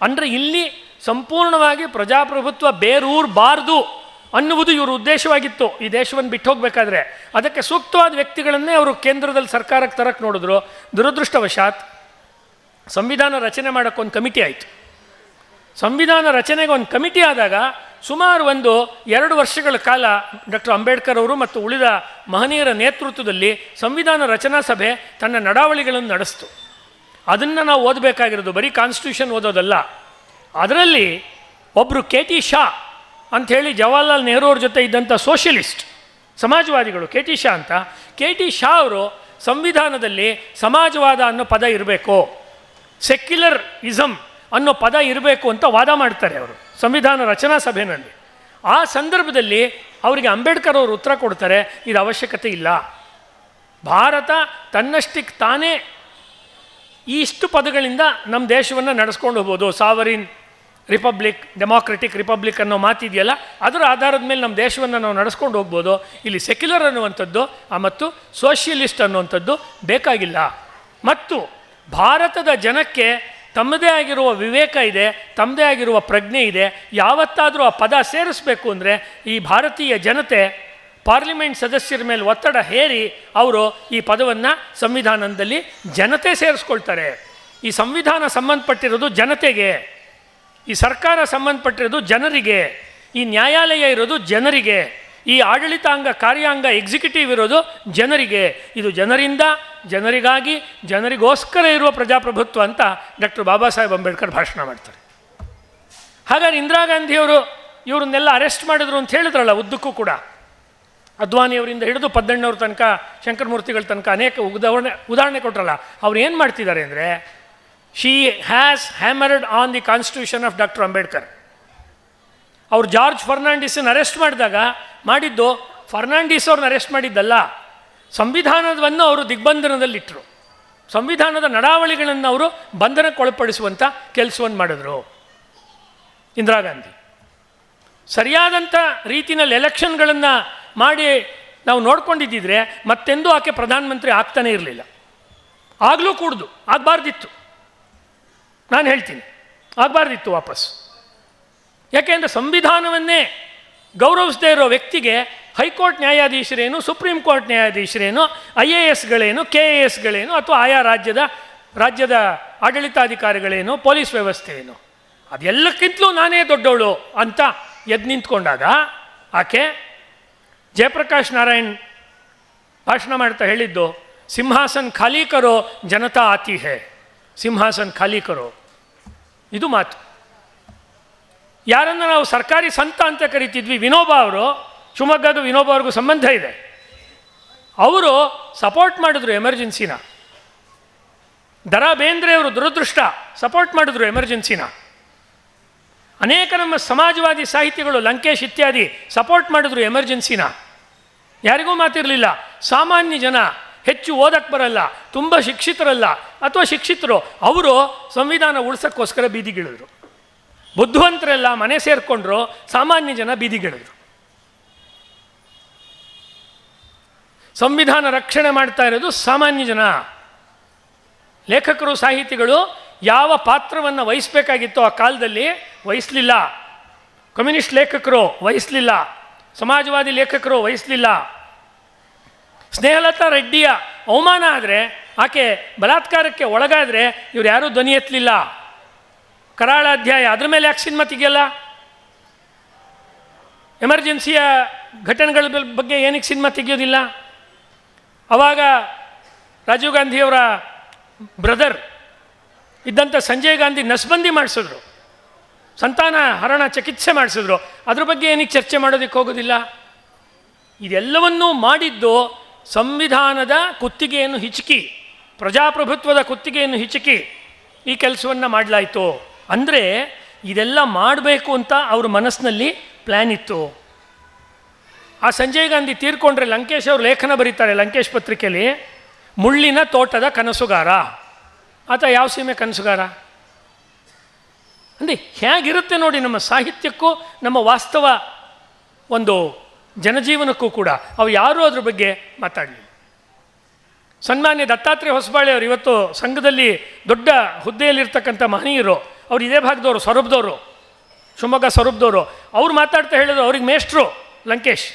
ಅಂದರೆ ಇಲ್ಲಿ ಸಂಪೂರ್ಣವಾಗಿ ಪ್ರಜಾಪ್ರಭುತ್ವ ಬೇರೂರಬಾರ್ದು ಅನ್ನುವುದು ಇವ್ರ ಉದ್ದೇಶವಾಗಿತ್ತು. ಈ ದೇಶವನ್ನು ಬಿಟ್ಟು ಹೋಗಬೇಕಾದ್ರೆ ಅದಕ್ಕೆ ಸೂಕ್ತವಾದ ವ್ಯಕ್ತಿಗಳನ್ನೇ ಅವರು ಕೇಂದ್ರದಲ್ಲಿ ಸರ್ಕಾರಕ್ಕೆ ತರಕ್ಕೆ ನೋಡಿದ್ರು. ದುರದೃಷ್ಟವಶಾತ್ ಸಂವಿಧಾನ ರಚನೆ ಮಾಡೋಕ್ಕೊಂದು ಕಮಿಟಿ ಆಯಿತು. ಸಂವಿಧಾನ ರಚನೆಗೆ ಒಂದು ಕಮಿಟಿ ಆದಾಗ ಸುಮಾರು 1-2 ವರ್ಷಗಳ ಕಾಲ ಡಾಕ್ಟರ್ ಅಂಬೇಡ್ಕರ್ ಅವರು ಮತ್ತು ಉಳಿದ ಮಹನೀಯರ ನೇತೃತ್ವದಲ್ಲಿ ಸಂವಿಧಾನ ರಚನಾ ಸಭೆ ತನ್ನ ನಡಾವಳಿಗಳನ್ನು ನಡೆಸ್ತು. ಅದನ್ನು ನಾವು ಓದಬೇಕಾಗಿರೋದು, ಬರೀ ಕಾನ್ಸ್ಟಿಟ್ಯೂಷನ್ ಓದೋದಲ್ಲ. ಅದರಲ್ಲಿ ಒಬ್ಬರು KT ಶಾ ಅಂಥೇಳಿ ಜವಾಹರ್ಲಾಲ್ ನೆಹರು ಅವ್ರ ಜೊತೆ ಇದ್ದಂಥ ಸೋಷಿಯಲಿಸ್ಟ್ ಸಮಾಜವಾದಿಗಳು, KT ಶಾ ಅಂತ. KT ಶಾ ಅವರು ಸಂವಿಧಾನದಲ್ಲಿ ಸಮಾಜವಾದ ಅನ್ನೋ ಪದ ಇರಬೇಕು, ಸೆಕ್ಯುಲರ್ ಇಸಮ್ ಅನ್ನೋ ಪದ ಇರಬೇಕು ಅಂತ ವಾದ ಮಾಡ್ತಾರೆ ಅವರು ಸಂವಿಧಾನ ರಚನಾ ಸಭೆಯಲ್ಲಿ. ಆ ಸಂದರ್ಭದಲ್ಲಿ ಅವರಿಗೆ ಅಂಬೇಡ್ಕರ್ ಅವರು ಉತ್ತರ ಕೊಡ್ತಾರೆ, ಇದು ಅವಶ್ಯಕತೆ ಇಲ್ಲ, ಭಾರತ ತನ್ನಷ್ಟಕ್ಕೆ ತಾನೇ ಇಷ್ಟು ಪದಗಳಿಂದ ನಮ್ಮ ದೇಶವನ್ನು ನಡೆಸ್ಕೊಂಡು ಹೋಗ್ಬೋದು. ಸಾವರಿನ್ ರಿಪಬ್ಲಿಕ್, ಡೆಮಾಕ್ರೆಟಿಕ್ ರಿಪಬ್ಲಿಕ್ ಅನ್ನೋ ಮಾತಿದೆಯಲ್ಲ, ಅದರ ಆಧಾರದ ಮೇಲೆ ನಮ್ಮ ದೇಶವನ್ನು ನಾವು ನಡೆಸ್ಕೊಂಡು ಹೋಗ್ಬೋದು. ಇಲ್ಲಿ ಸೆಕ್ಯುಲರ್ ಅನ್ನುವಂಥದ್ದು ಮತ್ತು ಸೋಷಿಯಲಿಸ್ಟ್ ಅನ್ನುವಂಥದ್ದು ಬೇಕಾಗಿಲ್ಲ. ಮತ್ತು ಭಾರತದ ಜನಕ್ಕೆ ತಮ್ಮದೇ ಆಗಿರುವ ವಿವೇಕ ಇದೆ, ತಮ್ಮದೇ ಆಗಿರುವ ಪ್ರಜ್ಞೆ ಇದೆ. ಯಾವತ್ತಾದರೂ ಆ ಪದ ಸೇರಿಸಬೇಕು ಅಂದರೆ ಈ ಭಾರತೀಯ ಜನತೆ ಪಾರ್ಲಿಮೆಂಟ್ ಸದಸ್ಯರ ಮೇಲೆ ಒತ್ತಡ ಹೇರಿ ಅವರು ಈ ಪದವನ್ನು ಸಂವಿಧಾನದಲ್ಲಿ ಜನತೆ ಸೇರಿಸ್ಕೊಳ್ತಾರೆ. ಈ ಸಂವಿಧಾನ ಸಂಬಂಧಪಟ್ಟಿರೋದು ಜನತೆಗೆ, ಈ ಸರ್ಕಾರ ಸಂಬಂಧಪಟ್ಟಿರೋದು ಜನರಿಗೆ, ಈ ನ್ಯಾಯಾಲಯ ಇರೋದು ಜನರಿಗೆ, ಈ ಆಡಳಿತಾಂಗ ಕಾರ್ಯಾಂಗ ಎಕ್ಸಿಕ್ಯೂಟಿವ್ ಇರೋದು ಜನರಿಗೆ. ಇದು ಜನರಿಂದ, ಜನರಿಗಾಗಿ, ಜನರಿಗೋಸ್ಕರ ಇರುವ ಪ್ರಜಾಪ್ರಭುತ್ವ ಅಂತ ಡಾಕ್ಟರ್ ಬಾಬಾ ಸಾಹೇಬ್ ಅಂಬೇಡ್ಕರ್ ಭಾಷಣ ಮಾಡ್ತಾರೆ. ಹಾಗಾದ್ರೆ ಇಂದಿರಾ ಗಾಂಧಿಯವರು ಇವರನ್ನೆಲ್ಲ ಅರೆಸ್ಟ್ ಮಾಡಿದ್ರು ಅಂತ ಹೇಳಿದ್ರಲ್ಲ, ಉದ್ದಕ್ಕೂ ಕೂಡ ಅದ್ವಾನಿಯವರಿಂದ ಹಿಡಿದು ಪದ್ದಣ್ಣವ್ರ ತನಕ, ಶಂಕರಮೂರ್ತಿಗಳ ತನಕ ಅನೇಕ ಉದಾಹರಣೆ ಕೊಟ್ಟರಲ್ಲ. ಅವ್ರು ಏನು ಮಾಡ್ತಿದ್ದಾರೆ ಅಂದರೆ, she has hammered on the constitution of doctor Ambedkar. ಅವ್ರು ಜಾರ್ಜ್ ಫರ್ನಾಂಡಿಸನ್ನು ಅರೆಸ್ಟ್ ಮಾಡಿದ್ದು ಫರ್ನಾಂಡಿಸ್ ಅವ್ರನ್ನ ಅರೆಸ್ಟ್ ಮಾಡಿದ್ದಲ್ಲ, ಸಂವಿಧಾನವನ್ನು ಅವರು ದಿಗ್ಬಂಧನದಲ್ಲಿಟ್ಟರು. ಸಂವಿಧಾನದ ನಡಾವಳಿಗಳನ್ನು ಅವರು ಬಂಧನಕ್ಕೊಳಪಡಿಸುವಂಥ ಕೆಲಸವನ್ನು ಮಾಡಿದ್ರು ಇಂದಿರಾ ಗಾಂಧಿ. ಸರಿಯಾದಂಥ ರೀತಿಯಲ್ಲಿ ಎಲೆಕ್ಷನ್ಗಳನ್ನು ಮಾಡಿ ನಾವು ನೋಡ್ಕೊಂಡಿದ್ದಿದ್ರೆ ಮತ್ತೆಂದೂ ಆಕೆ ಪ್ರಧಾನಮಂತ್ರಿ ಆಗ್ತಾನೇ ಇರಲಿಲ್ಲ. ಆಗಲೂ ಕೂಡ್ದು, ಆಗಬಾರ್ದಿತ್ತು. ನಾನು ಹೇಳ್ತೀನಿ, ಆಗಬಾರ್ದಿತ್ತು ವಾಪಸ್. ಯಾಕೆಂದರೆ ಸಂವಿಧಾನವನ್ನೇ ಗೌರವಿಸದೇ ಇರೋ ವ್ಯಕ್ತಿಗೆ ಹೈಕೋರ್ಟ್ ನ್ಯಾಯಾಧೀಶರೇನು, ಸುಪ್ರೀಂ ಕೋರ್ಟ್ ನ್ಯಾಯಾಧೀಶರೇನು, IASಗಳೇನು, KASಗಳೇನು, ಅಥವಾ ಆಯಾ ರಾಜ್ಯದ ಆಡಳಿತಾಧಿಕಾರಿಗಳೇನು, ಪೊಲೀಸ್ ವ್ಯವಸ್ಥೆ ಏನು, ಅದೆಲ್ಲಕ್ಕಿಂತಲೂ ನಾನೇ ದೊಡ್ಡವಳು ಅಂತ ಎದ್ದು ನಿಂತ್ಕೊಂಡಾಗ ಆಕೆ ಜಯಪ್ರಕಾಶ್ ನಾರಾಯಣ್ ಭಾಷಣ ಮಾಡ್ತಾ ಹೇಳಿದ್ದು, ಸಿಂಹಾಸನ್ ಖಾಲಿ ಕರೋ ಜನತಾ ಆತಿ ಹೇ, ಸಿಂಹಾಸನ್ ಖಾಲಿ ಕರೋ. ಇದು ಮಾತು. ಯಾರನ್ನು ನಾವು ಸರ್ಕಾರಿ ಸಂತ ಅಂತ ಕರಿತಿದ್ವಿ, ವಿನೋಬಾ ಅವರು, ಶಿವಮೊಗ್ಗದ ವಿನೋಬಾ ಅವ್ರಿಗೂ ಸಂಬಂಧ ಇದೆ, ಅವರು ಸಪೋರ್ಟ್ ಮಾಡಿದ್ರು ಎಮರ್ಜೆನ್ಸಿನ. ದರಾ ಬೇಂದ್ರೆ ಅವರು ದುರದೃಷ್ಟ ಸಪೋರ್ಟ್ ಮಾಡಿದ್ರು ಎಮರ್ಜೆನ್ಸಿನ. ಅನೇಕ ನಮ್ಮ ಸಮಾಜವಾದಿ ಸಾಹಿತಿಗಳು, ಲಂಕೇಶ್ ಇತ್ಯಾದಿ ಸಪೋರ್ಟ್ ಮಾಡಿದ್ರು ಎಮರ್ಜೆನ್ಸಿನ. ಯಾರಿಗೂ ಮಾತಿರಲಿಲ್ಲ. ಸಾಮಾನ್ಯ ಜನ, ಹೆಚ್ಚು ಓದಕ್ಕೆ ಬರಲ್ಲ, ತುಂಬ ಶಿಕ್ಷಿತರಲ್ಲ ಅಥವಾ ಶಿಕ್ಷಿತರು, ಅವರು ಸಂವಿಧಾನ ಉಳಿಸೋಕ್ಕೋಸ್ಕರ ಬೀದಿಗಿಳಿದ್ರು. ಬುದ್ಧಿವಂತರೆಲ್ಲ ಮನೆ ಸೇರಿಕೊಂಡ್ರು, ಸಾಮಾನ್ಯ ಜನ ಬೀದಿಗಿಳಿದ್ರು. ಸಂವಿಧಾನ ರಕ್ಷಣೆ ಮಾಡ್ತಾ ಇರೋದು ಸಾಮಾನ್ಯ ಜನ. ಲೇಖಕರು, ಸಾಹಿತಿಗಳು ಯಾವ ಪಾತ್ರವನ್ನು ವಹಿಸಬೇಕಾಗಿತ್ತೋ ಆ ಕಾಲದಲ್ಲಿ ವಹಿಸಲಿಲ್ಲ. ಕಮ್ಯುನಿಸ್ಟ್ ಲೇಖಕರು ವಹಿಸಲಿಲ್ಲ, ಸಮಾಜವಾದಿ ಲೇಖಕರು ವಹಿಸಲಿಲ್ಲ. ಸ್ನೇಹಲತಾ ರೆಡ್ಡಿಯ ಅವಮಾನ ಆದರೆ, ಆಕೆ ಬಲಾತ್ಕಾರಕ್ಕೆ ಒಳಗಾದರೆ ಇವ್ರು ಯಾರೂ ಧ್ವನಿ ಎತ್ತಲಿಲ್ಲ. ಕರಾಳ ಅಧ್ಯಾಯ, ಅದ್ರ ಮೇಲೆ ಯಾಕೆ ಸಿನಿಮಾ ತೆಗಿಯಲ್ಲ? ಎಮರ್ಜೆನ್ಸಿಯ ಘಟನೆಗಳ ಬಗ್ಗೆ ಏನಕ್ಕೆ ಸಿನಿಮಾ ತೆಗೆಯೋದಿಲ್ಲ? ಆವಾಗ ರಾಜೀವ್ ಗಾಂಧಿಯವರ ಬ್ರದರ್ ಇದ್ದಂಥ ಸಂಜಯ್ ಗಾಂಧಿ ನಸ್ಬಂದಿ ಮಾಡಿಸಿದ್ರು, ಸಂತಾನ ಹರಣ ಚಿಕಿತ್ಸೆ ಮಾಡಿಸಿದ್ರು. ಅದ್ರ ಬಗ್ಗೆ ಏನಕ್ಕೆ ಚರ್ಚೆ ಮಾಡೋದಕ್ಕೆ ಹೋಗೋದಿಲ್ಲ? ಇದೆಲ್ಲವನ್ನೂ ಮಾಡಿದ್ದು ಸಂವಿಧಾನದ ಕುತ್ತಿಗೆಯನ್ನು ಹಿಚಕಿ, ಪ್ರಜಾಪ್ರಭುತ್ವದ ಕುತ್ತಿಗೆಯನ್ನು ಹಿಚಕಿ ಈ ಕೆಲಸವನ್ನು ಮಾಡಲಾಯಿತು. ಅಂದರೆ ಇದೆಲ್ಲ ಮಾಡಬೇಕು ಅಂತ ಅವ್ರ ಮನಸ್ಸಿನಲ್ಲಿ ಪ್ಲ್ಯಾನ್ ಇತ್ತು. ಆ ಸಂಜಯ್ ಗಾಂಧಿ ತೀರ್ಕೊಂಡ್ರೆ ಲಂಕೇಶ್ ಅವರು ಲೇಖನ ಬರೀತಾರೆ ಲಂಕೇಶ್ ಪತ್ರಿಕೆಯಲ್ಲಿ, ಮುಳ್ಳಿನ ತೋಟದ ಕನಸುಗಾರ. ಆತ ಯಾವ ಸೀಮೆ ಕನಸುಗಾರ? ಅಂದರೆ ಹೇಗಿರುತ್ತೆ ನೋಡಿ ನಮ್ಮ ಸಾಹಿತ್ಯಕ್ಕೂ ನಮ್ಮ ವಾಸ್ತವ ಒಂದು ಜನಜೀವನಕ್ಕೂ ಕೂಡ. ಅವು ಯಾರೂ ಅದ್ರ ಬಗ್ಗೆ ಮಾತಾಡಲಿಲ್ಲ. ಸನ್ಮಾನ್ಯ ದತ್ತಾತ್ರೇಯ ಹೊಸಬಾಳೆ ಅವರು ಇವತ್ತು ಸಂಘದಲ್ಲಿ ದೊಡ್ಡ ಹುದ್ದೆಯಲ್ಲಿರ್ತಕ್ಕಂಥ ಮಹನೀಯರು, ಅವ್ರು ಇದೇ ಭಾಗದವರು, ಸ್ವರೂಪದವರು, ಶಿವಮೊಗ್ಗ ಸ್ವರೂಪದವರು. ಅವ್ರು ಮಾತಾಡ್ತಾ ಹೇಳಿದ್ರು, ಅವ್ರಿಗೆ ಮೇಷ್ಟ್ರು ಲಂಕೇಶ್.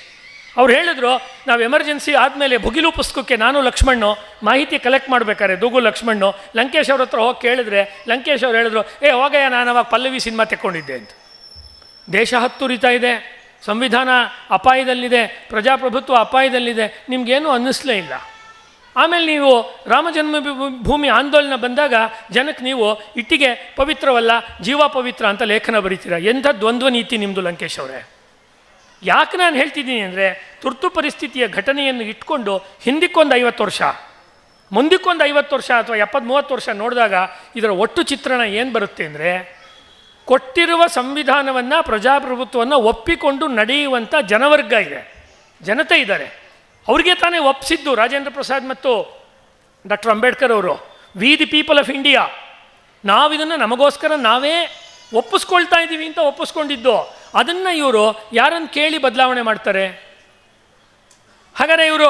ಅವ್ರು ಹೇಳಿದ್ರು, ನಾವು ಎಮರ್ಜೆನ್ಸಿ ಆದಮೇಲೆ ಭುಗಿಲು ಪುಸ್ತಕಕ್ಕೆ ನಾನು ಲಕ್ಷ್ಮಣ್ಣು ಮಾಹಿತಿ ಕಲೆಕ್ಟ್ ಮಾಡಬೇಕಾದ್ರೆ, ದೂಗು ಲಕ್ಷ್ಮಣ್ಣು ಲಂಕೇಶ್ ಅವ್ರ ಹತ್ರ ಹೋಗಿ ಕೇಳಿದ್ರೆ, ಲಂಕೇಶ್ ಅವ್ರು ಹೇಳಿದ್ರು, ಹೋಗಯ್ಯ, ನಾನು ಅವಾಗ ಪಲ್ಲವಿ ಸಿನಿಮಾ ತೆಕ್ಕೊಂಡಿದ್ದೆ ಅಂತ. ದೇಶ ಹತ್ತುರಿತಾ ಇದೆ, ಸಂವಿಧಾನ ಅಪಾಯದಲ್ಲಿದೆ, ಪ್ರಜಾಪ್ರಭುತ್ವ ಅಪಾಯದಲ್ಲಿದೆ, ನಿಮಗೇನು ಅನ್ನಿಸ್ಲೇ ಇಲ್ಲ. ಆಮೇಲೆ ನೀವು ರಾಮ ಜನ್ಮಭೂಮಿ ಆಂದೋಲನ ಬಂದಾಗ ಜನಕ್ಕೆ ನೀವು ಇಟ್ಟಿಗೆ ಪವಿತ್ರವಲ್ಲ, ಜೀವ ಪವಿತ್ರ ಅಂತ ಲೇಖನ ಬರೀತೀರ. ಎಂಥ ದ್ವಂದ್ವ ನೀತಿ ನಿಮ್ಮದು ಲಂಕೇಶ್ ಅವರೇ. ಯಾಕೆ ನಾನು ಹೇಳ್ತಿದ್ದೀನಿ ಅಂದರೆ, ತುರ್ತು ಪರಿಸ್ಥಿತಿಯ ಘಟನೆಯನ್ನು ಇಟ್ಕೊಂಡು ಹಿಂದಕ್ಕೊಂದು 50 ವರ್ಷ, ಮುಂದಕ್ಕೊಂದು 50 ವರ್ಷ ಅಥವಾ 70-30 ವರ್ಷ ನೋಡಿದಾಗ ಇದರ ಒಟ್ಟು ಚಿತ್ರಣ ಏನು ಬರುತ್ತೆ ಅಂದರೆ, ಕೊಟ್ಟಿರುವ ಸಂವಿಧಾನವನ್ನು, ಪ್ರಜಾಪ್ರಭುತ್ವವನ್ನು ಒಪ್ಪಿಕೊಂಡು ನಡೆಯುವಂಥ ಜನವರ್ಗ ಇದೆ, ಜನತೆ ಇದ್ದಾರೆ. ಅವ್ರಿಗೆ ತಾನೇ ಒಪ್ಪಿಸಿದ್ದು ರಾಜೇಂದ್ರ ಪ್ರಸಾದ್ ಮತ್ತು ಡಾಕ್ಟರ್ ಅಂಬೇಡ್ಕರ್ ಅವರು. V the people of India, ನಾವಿದನ್ನು ನಮಗೋಸ್ಕರ ನಾವೇ ಒಪ್ಪಿಸ್ಕೊಳ್ತಾ ಇದ್ದೀವಿ ಅಂತ ಒಪ್ಪಿಸ್ಕೊಂಡಿದ್ದು. ಅದನ್ನು ಇವರು ಯಾರನ್ನು ಕೇಳಿ ಬದಲಾವಣೆ ಮಾಡ್ತಾರೆ? ಹಾಗಾದರೆ ಇವರು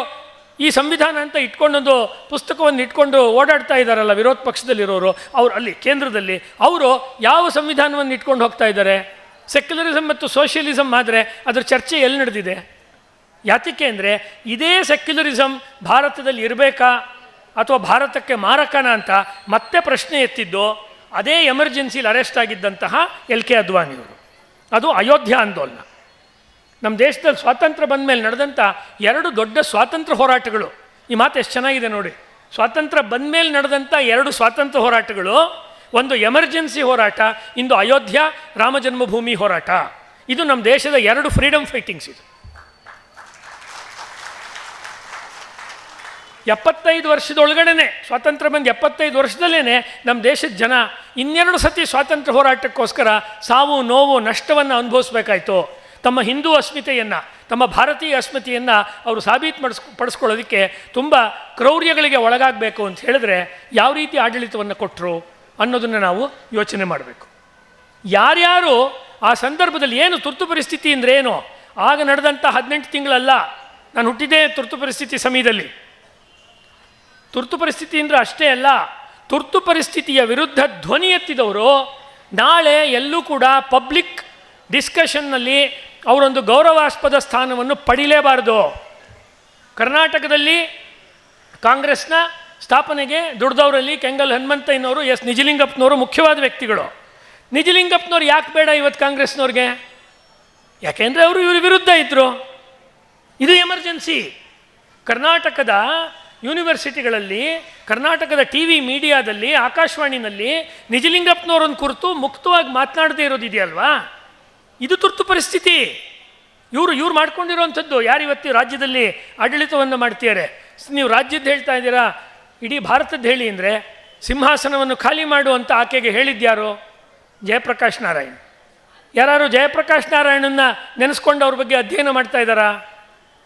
ಈ ಸಂವಿಧಾನ ಅಂತ ಇಟ್ಕೊಂಡೊಂದು ಪುಸ್ತಕವನ್ನು ಇಟ್ಕೊಂಡು ಓಡಾಡ್ತಾ ಇದ್ದಾರಲ್ಲ ವಿರೋಧ ಪಕ್ಷದಲ್ಲಿರೋರು, ಅವರು ಅಲ್ಲಿ ಕೇಂದ್ರದಲ್ಲಿ, ಅವರು ಯಾವ ಸಂವಿಧಾನವನ್ನು ಇಟ್ಕೊಂಡು ಹೋಗ್ತಾ ಇದ್ದಾರೆ? ಸೆಕ್ಯುಲರಿಸಮ್ ಮತ್ತು ಸೋಷಿಯಲಿಸಮ್ ಆದರೆ ಅದರ ಚರ್ಚೆ ಎಲ್ಲಿ ನಡೆದಿದೆ? ಯಾತಕ್ಕೆ ಅಂದರೆ, ಇದೇ ಸೆಕ್ಯುಲರಿಸಮ್ ಭಾರತದಲ್ಲಿ ಇರಬೇಕಾ ಅಥವಾ ಭಾರತಕ್ಕೆ ಮಾರಕನ ಅಂತ ಮತ್ತೆ ಪ್ರಶ್ನೆ ಎತ್ತಿದ್ದು ಅದೇ ಎಮರ್ಜೆನ್ಸಿಲಿ ಅರೆಸ್ಟ್ ಆಗಿದ್ದಂತಹ LK ಅದ್ವಾನಿಯವರು. ಅದು ಅಯೋಧ್ಯ ಆಂದೋಲನ. ನಮ್ಮ ದೇಶದಲ್ಲಿ ಸ್ವಾತಂತ್ರ್ಯ ಬಂದ ಮೇಲೆ ನಡೆದಂಥ 2 ದೊಡ್ಡ ಸ್ವಾತಂತ್ರ್ಯ ಹೋರಾಟಗಳು. ಈ ಮಾತು ಎಷ್ಟು ಚೆನ್ನಾಗಿದೆ ನೋಡಿ. ಸ್ವಾತಂತ್ರ್ಯ ಬಂದ ಮೇಲೆ ನಡೆದಂಥ 2 ಸ್ವಾತಂತ್ರ್ಯ ಹೋರಾಟಗಳು, ಒಂದು ಎಮರ್ಜೆನ್ಸಿ ಹೋರಾಟ, ಇಂದು ಅಯೋಧ್ಯ ರಾಮ ಜನ್ಮಭೂಮಿ ಹೋರಾಟ. ಇದು ನಮ್ಮ ದೇಶದ 2 ಫ್ರೀಡಮ್ ಫೈಟಿಂಗ್ಸ್. ಇದು 75 ವರ್ಷದೊಳಗಡೆ ಸ್ವಾತಂತ್ರ್ಯ ಬಂದು 75 ವರ್ಷದಲ್ಲೇ ನಮ್ಮ ದೇಶದ ಜನ ಇನ್ನೆರಡು ಸತಿ ಸ್ವಾತಂತ್ರ್ಯ ಹೋರಾಟಕ್ಕೋಸ್ಕರ ಸಾವು ನೋವು ನಷ್ಟವನ್ನು ಅನುಭವಿಸ್ಬೇಕಾಯ್ತು. ತಮ್ಮ ಹಿಂದೂ ಅಸ್ಮಿತೆಯನ್ನು, ತಮ್ಮ ಭಾರತೀಯ ಅಸ್ಮಿತೆಯನ್ನು ಅವರು ಪಡಿಸ್ಕೊಳ್ಳೋದಕ್ಕೆ ತುಂಬ ಕ್ರೌರ್ಯಗಳಿಗೆ ಒಳಗಾಗಬೇಕು ಅಂತ ಹೇಳಿದ್ರೆ ಯಾವ ರೀತಿ ಆಡಳಿತವನ್ನು ಕೊಟ್ಟರು ಅನ್ನೋದನ್ನು ನಾವು ಯೋಚನೆ ಮಾಡಬೇಕು. ಯಾರ್ಯಾರು ಆ ಸಂದರ್ಭದಲ್ಲಿ ಏನು ತುರ್ತು ಪರಿಸ್ಥಿತಿ ಅಂದರೆ ಏನು, ಆಗ ನಡೆದಂಥ 18 ತಿಂಗಳಲ್ಲ, ನಾನು ಹುಟ್ಟಿದ್ದೇ ತುರ್ತು ಪರಿಸ್ಥಿತಿ ಸಮಯದಲ್ಲಿ. ತುರ್ತು ಪರಿಸ್ಥಿತಿ ಅಂದರೆ ಅಷ್ಟೇ ಅಲ್ಲ, ತುರ್ತು ಪರಿಸ್ಥಿತಿಯ ವಿರುದ್ಧ ಧ್ವನಿ ಎತ್ತಿದವರು ನಾಳೆ ಎಲ್ಲೂ ಕೂಡ ಪಬ್ಲಿಕ್ ಡಿಸ್ಕಷನ್ನಲ್ಲಿ ಅವರೊಂದು ಗೌರವಾಸ್ಪದ ಸ್ಥಾನವನ್ನು ಪಡಿಲೇಬಾರದು. ಕರ್ನಾಟಕದಲ್ಲಿ ಕಾಂಗ್ರೆಸ್ನ ಸ್ಥಾಪನೆಗೆ ದುಡ್ದವರಲ್ಲಿ ಕೆಂಗಲ್ ಹನುಮಂತಯ್ಯನವರು, ಎಸ್ ನಿಜಲಿಂಗಪ್ಪನವರು ಮುಖ್ಯವಾದ ವ್ಯಕ್ತಿಗಳು. ನಿಜಲಿಂಗಪ್ಪನವ್ರು ಯಾಕೆ ಬೇಡ ಇವತ್ತು ಕಾಂಗ್ರೆಸ್ನವ್ರಿಗೆ? ಯಾಕೆಂದರೆ ಅವರು ಇವ್ರ ವಿರುದ್ಧ ಇದ್ದರು. ಇದು ಎಮರ್ಜೆನ್ಸಿ. ಕರ್ನಾಟಕದ ಯೂನಿವರ್ಸಿಟಿಗಳಲ್ಲಿ, ಕರ್ನಾಟಕದ ಟಿ ವಿ ಮೀಡಿಯಾದಲ್ಲಿ, ಆಕಾಶವಾಣಿನಲ್ಲಿ ನಿಜಲಿಂಗಪ್ಪನವರನ್ನು ಕುರಿತು ಮುಕ್ತವಾಗಿ ಮಾತನಾಡದೇ ಇರೋದಿದೆಯಲ್ವಾ, ಇದು ತುರ್ತು ಪರಿಸ್ಥಿತಿ. ಇವ್ರು ಮಾಡ್ಕೊಂಡಿರೋವಂಥದ್ದು. ಯಾರು ಇವತ್ತು ರಾಜ್ಯದಲ್ಲಿ ಆಡಳಿತವನ್ನು ಮಾಡ್ತಿದ್ದಾರೆ? ನೀವು ರಾಜ್ಯದ್ದು ಹೇಳ್ತಾ ಇದ್ದೀರಾ, ಇಡೀ ಭಾರತದ್ದು ಹೇಳಿ ಅಂದರೆ ಸಿಂಹಾಸನವನ್ನು ಖಾಲಿ ಮಾಡುವಂಥ ಆಕೆಗೆ ಹೇಳಿದ್ಯಾರು? ಜಯಪ್ರಕಾಶ್ ನಾರಾಯಣ್. ಯಾರು ಜಯಪ್ರಕಾಶ್ ನಾರಾಯಣನ್ನ ನೆನೆಸ್ಕೊಂಡು ಅವ್ರ ಬಗ್ಗೆ ಅಧ್ಯಯನ ಮಾಡ್ತಾ ಇದ್ದಾರಾ?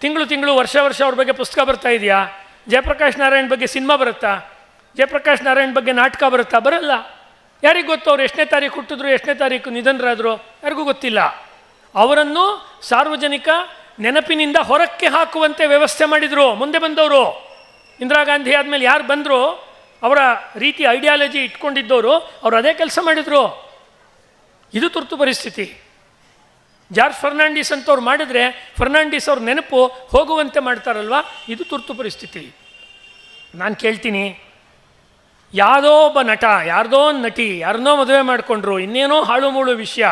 ತಿಂಗಳು ವರ್ಷ ಅವ್ರ ಬಗ್ಗೆ ಪುಸ್ತಕ ಬರ್ತಾ ಇದೆಯಾ? ಜಯಪ್ರಕಾಶ್ ನಾರಾಯಣ್ ಬಗ್ಗೆ ಸಿನಿಮಾ ಬರುತ್ತಾ? ಜಯಪ್ರಕಾಶ್ ನಾರಾಯಣ್ ಬಗ್ಗೆ ನಾಟಕ ಬರುತ್ತಾ? ಬರಲ್ಲ. ಯಾರಿಗೆ ಗೊತ್ತು ಅವ್ರು ಎಷ್ಟನೇ ತಾರೀಕು ಹುಟ್ಟಿದ್ರು, ಎಷ್ಟನೇ ತಾರೀಕು ನಿಧನರಾದರು? ಯಾರಿಗೂ ಗೊತ್ತಿಲ್ಲ. ಅವರನ್ನು ಸಾರ್ವಜನಿಕ ನೆನಪಿನಿಂದ ಹೊರಕ್ಕೆ ಹಾಕುವಂತೆ ವ್ಯವಸ್ಥೆ ಮಾಡಿದರು ಮುಂದೆ ಬಂದವರು. ಇಂದಿರಾ ಗಾಂಧಿ ಆದಮೇಲೆ ಯಾರು ಬಂದರು, ಅವರ ರೀತಿ ಐಡಿಯಾಲಜಿ ಇಟ್ಕೊಂಡಿದ್ದವರು, ಅವರು ಅದೇ ಕೆಲಸ ಮಾಡಿದರು. ಇದು ತುರ್ತು ಪರಿಸ್ಥಿತಿ. ಜಾರ್ಜ್ ಫರ್ನಾಂಡಿಸ್ ಅಂತವ್ರು ಮಾಡಿದರೆ ಫರ್ನಾಂಡಿಸ್ ಅವ್ರ ನೆನಪು ಹೋಗುವಂತೆ ಮಾಡ್ತಾರಲ್ವ, ಇದು ತುರ್ತು ಪರಿಸ್ಥಿತಿ. ನಾನು ಕೇಳ್ತೀನಿ, ಯಾವುದೋ ಒಬ್ಬ ನಟ, ಯಾರ್ದೋ ಒಂದು ನಟಿ ಯಾರನ್ನೋ ಮದುವೆ ಮಾಡಿಕೊಂಡ್ರು, ಇನ್ನೇನೋ ಹಾಳು ಮೂಳು ವಿಷಯ,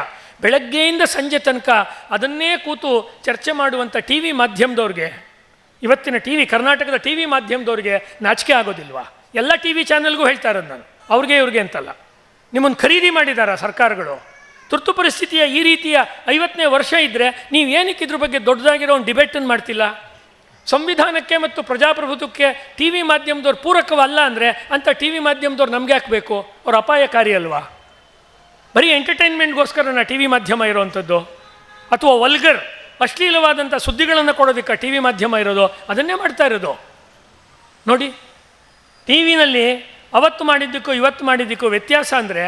ಬೆಳಗ್ಗೆಯಿಂದ ಸಂಜೆ ತನಕ ಅದನ್ನೇ ಕೂತು ಚರ್ಚೆ ಮಾಡುವಂಥ ಟಿ ವಿ ಮಾಧ್ಯಮದವ್ರಿಗೆ, ಇವತ್ತಿನ ಟಿ ವಿ ಕರ್ನಾಟಕದ ಟಿ ವಿ ಮಾಧ್ಯಮದವ್ರಿಗೆ ನಾಚಿಕೆ ಆಗೋದಿಲ್ವಾ? ಎಲ್ಲ ಟಿ ವಿ ಚಾನೆಲ್ಗೂ ಹೇಳ್ತಾ ಇರೋದು ನಾನು, ಇವ್ರಿಗೆ ಅಂತಲ್ಲ. ನಿಮ್ಮನ್ನು ಖರೀದಿ ಮಾಡಿದಾರ ಸರ್ಕಾರಗಳು? ತುರ್ತು ಪರಿಸ್ಥಿತಿಯ ಈ ರೀತಿಯ 50ನೇ ವರ್ಷ ಇದ್ದರೆ ನೀವು ಏನಕ್ಕೆ ಇದ್ರ ಬಗ್ಗೆ ದೊಡ್ಡದಾಗಿರೋ ಒಂದು ಡಿಬೇಟನ್ನು ಮಾಡ್ತಿಲ್ಲ? ಸಂವಿಧಾನಕ್ಕೆ ಮತ್ತು ಪ್ರಜಾಪ್ರಭುತ್ವಕ್ಕೆ ಟಿ ವಿ ಮಾಧ್ಯಮದವ್ರು ಪೂರಕವಲ್ಲ ಅಂದರೆ ಅಂಥ ಟಿ ವಿ ಮಾಧ್ಯಮದವ್ರು ನಮಗೆ ಹಾಕಬೇಕು? ಅವ್ರು ಅಪಾಯಕಾರಿ ಅಲ್ವಾ? ಬರೀ ಎಂಟರ್ಟೈನ್ಮೆಂಟ್ಗೋಸ್ಕರ ಟಿ ವಿ ಮಾಧ್ಯಮ ಇರೋವಂಥದ್ದು, ಅಥವಾ ವಲ್ಗರ್ ಅಶ್ಲೀಲವಾದಂಥ ಸುದ್ದಿಗಳನ್ನು ಕೊಡೋದಕ್ಕೆ ಟಿ ವಿ ಮಾಧ್ಯಮ ಇರೋದು, ಅದನ್ನೇ ಮಾಡ್ತಾ ಇರೋದು. ನೋಡಿ, ಟಿ ವಿನಲ್ಲಿ ಅವತ್ತು ಮಾಡಿದ್ದಕ್ಕೂ ಇವತ್ತು ಮಾಡಿದ್ದಕ್ಕೂ ವ್ಯತ್ಯಾಸ ಅಂದರೆ,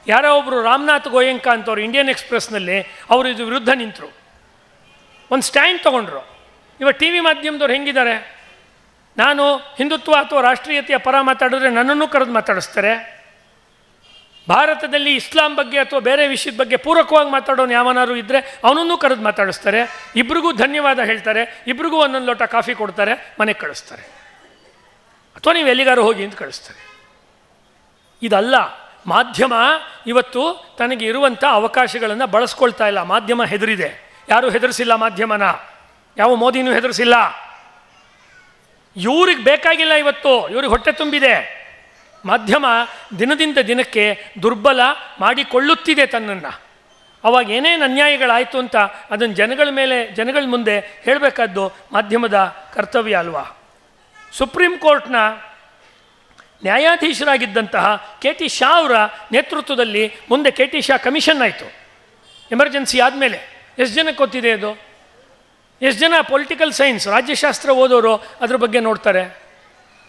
ಯಾರೋ ಒಬ್ಬರು ರಾಮನಾಥ್ ಗೋಯಂಕ ಅಂತವ್ರು ಇಂಡಿಯನ್ ಎಕ್ಸ್ಪ್ರೆಸ್ನಲ್ಲಿ ಅವರು ಇದು ವಿರುದ್ಧ ನಿಂತರು, ಒಂದು ಸ್ಟ್ಯಾಂಡ್ ತೊಗೊಂಡ್ರು. ಇವತ್ತು ಟಿ ವಿ ಮಾಧ್ಯಮದವ್ರು ಹೆಂಗಿದ್ದಾರೆ? ನಾನು ಹಿಂದುತ್ವ ಅಥವಾ ರಾಷ್ಟ್ರೀಯತೆಯ ಪರ ಮಾತಾಡಿದ್ರೆ ನನ್ನನ್ನು ಕರೆದು ಮಾತಾಡಿಸ್ತಾರೆ. ಭಾರತದಲ್ಲಿ ಇಸ್ಲಾಂ ಬಗ್ಗೆ ಅಥವಾ ಬೇರೆ ವಿಷಯದ ಬಗ್ಗೆ ಪೂರಕವಾಗಿ ಮಾತಾಡೋನು ಯಾವನಾರು ಇದ್ದರೆ ಅವನನ್ನು ಕರೆದು ಮಾತಾಡಿಸ್ತಾರೆ. ಇಬ್ರಿಗೂ ಧನ್ಯವಾದ ಹೇಳ್ತಾರೆ, ಇಬ್ರಿಗೂ ಒಂದೊಂದು ಲೋಟ ಕಾಫಿ ಕೊಡ್ತಾರೆ, ಮನೆಗೆ ಕಳಿಸ್ತಾರೆ, ಅಥವಾ ನೀವು ಎಲ್ಲಿಗಾರು ಹೋಗಿ ಅಂತ ಕಳಿಸ್ತಾರೆ. ಇದಲ್ಲ. ಮಾಧ್ಯಮ ಇವತ್ತು ತನಗೆ ಇರುವಂಥ ಅವಕಾಶಗಳನ್ನು ಬಳಸ್ಕೊಳ್ತಾ ಇಲ್ಲ. ಮಾಧ್ಯಮ ಹೆದರಿದೆ. ಯಾರೂ ಹೆದರಿಸಿಲ್ಲ ಮಾಧ್ಯಮನ, ಯಾವ ಮೋದಿನೂ ಹೆದರಿಸಿಲ್ಲ. ಇವ್ರಿಗೆ ಬೇಕಾಗಿಲ್ಲ, ಇವತ್ತು ಇವ್ರಿಗೆ ಹೊಟ್ಟೆ ತುಂಬಿದೆ. ಮಾಧ್ಯಮ ದಿನದಿಂದ ದಿನಕ್ಕೆ ದುರ್ಬಲ ಮಾಡಿಕೊಳ್ಳುತ್ತಿದೆ ತನ್ನನ್ನು. ಅವಾಗ ಏನೇನು ಅನ್ಯಾಯಗಳಾಯಿತು ಅಂತ ಅದನ್ನು ಜನಗಳ ಮುಂದೆ ಹೇಳಬೇಕಾದ್ದು ಮಾಧ್ಯಮದ ಕರ್ತವ್ಯ ಅಲ್ವಾ? ಸುಪ್ರೀಂ ಕೋರ್ಟ್ನ ನ್ಯಾಯಾಧೀಶರಾಗಿದ್ದಂತಹ ಕೆ ಟಿ ಶಾ ಅವರ ನೇತೃತ್ವದಲ್ಲಿ ಮುಂದೆ ಕೆ ಟಿ ಶಾ ಕಮಿಷನ್ ಆಯಿತು. ಎಮರ್ಜೆನ್ಸಿ ಆದಮೇಲೆ ಎಷ್ಟು ಜನಕ್ಕೆ ಗೊತ್ತಿದೆ ಅದು? ಎಷ್ಟು ಜನ ಪೊಲಿಟಿಕಲ್ ಸೈನ್ಸ್ ರಾಜ್ಯಶಾಸ್ತ್ರ ಓದೋರು ಅದ್ರ ಬಗ್ಗೆ ನೋಡ್ತಾರೆ?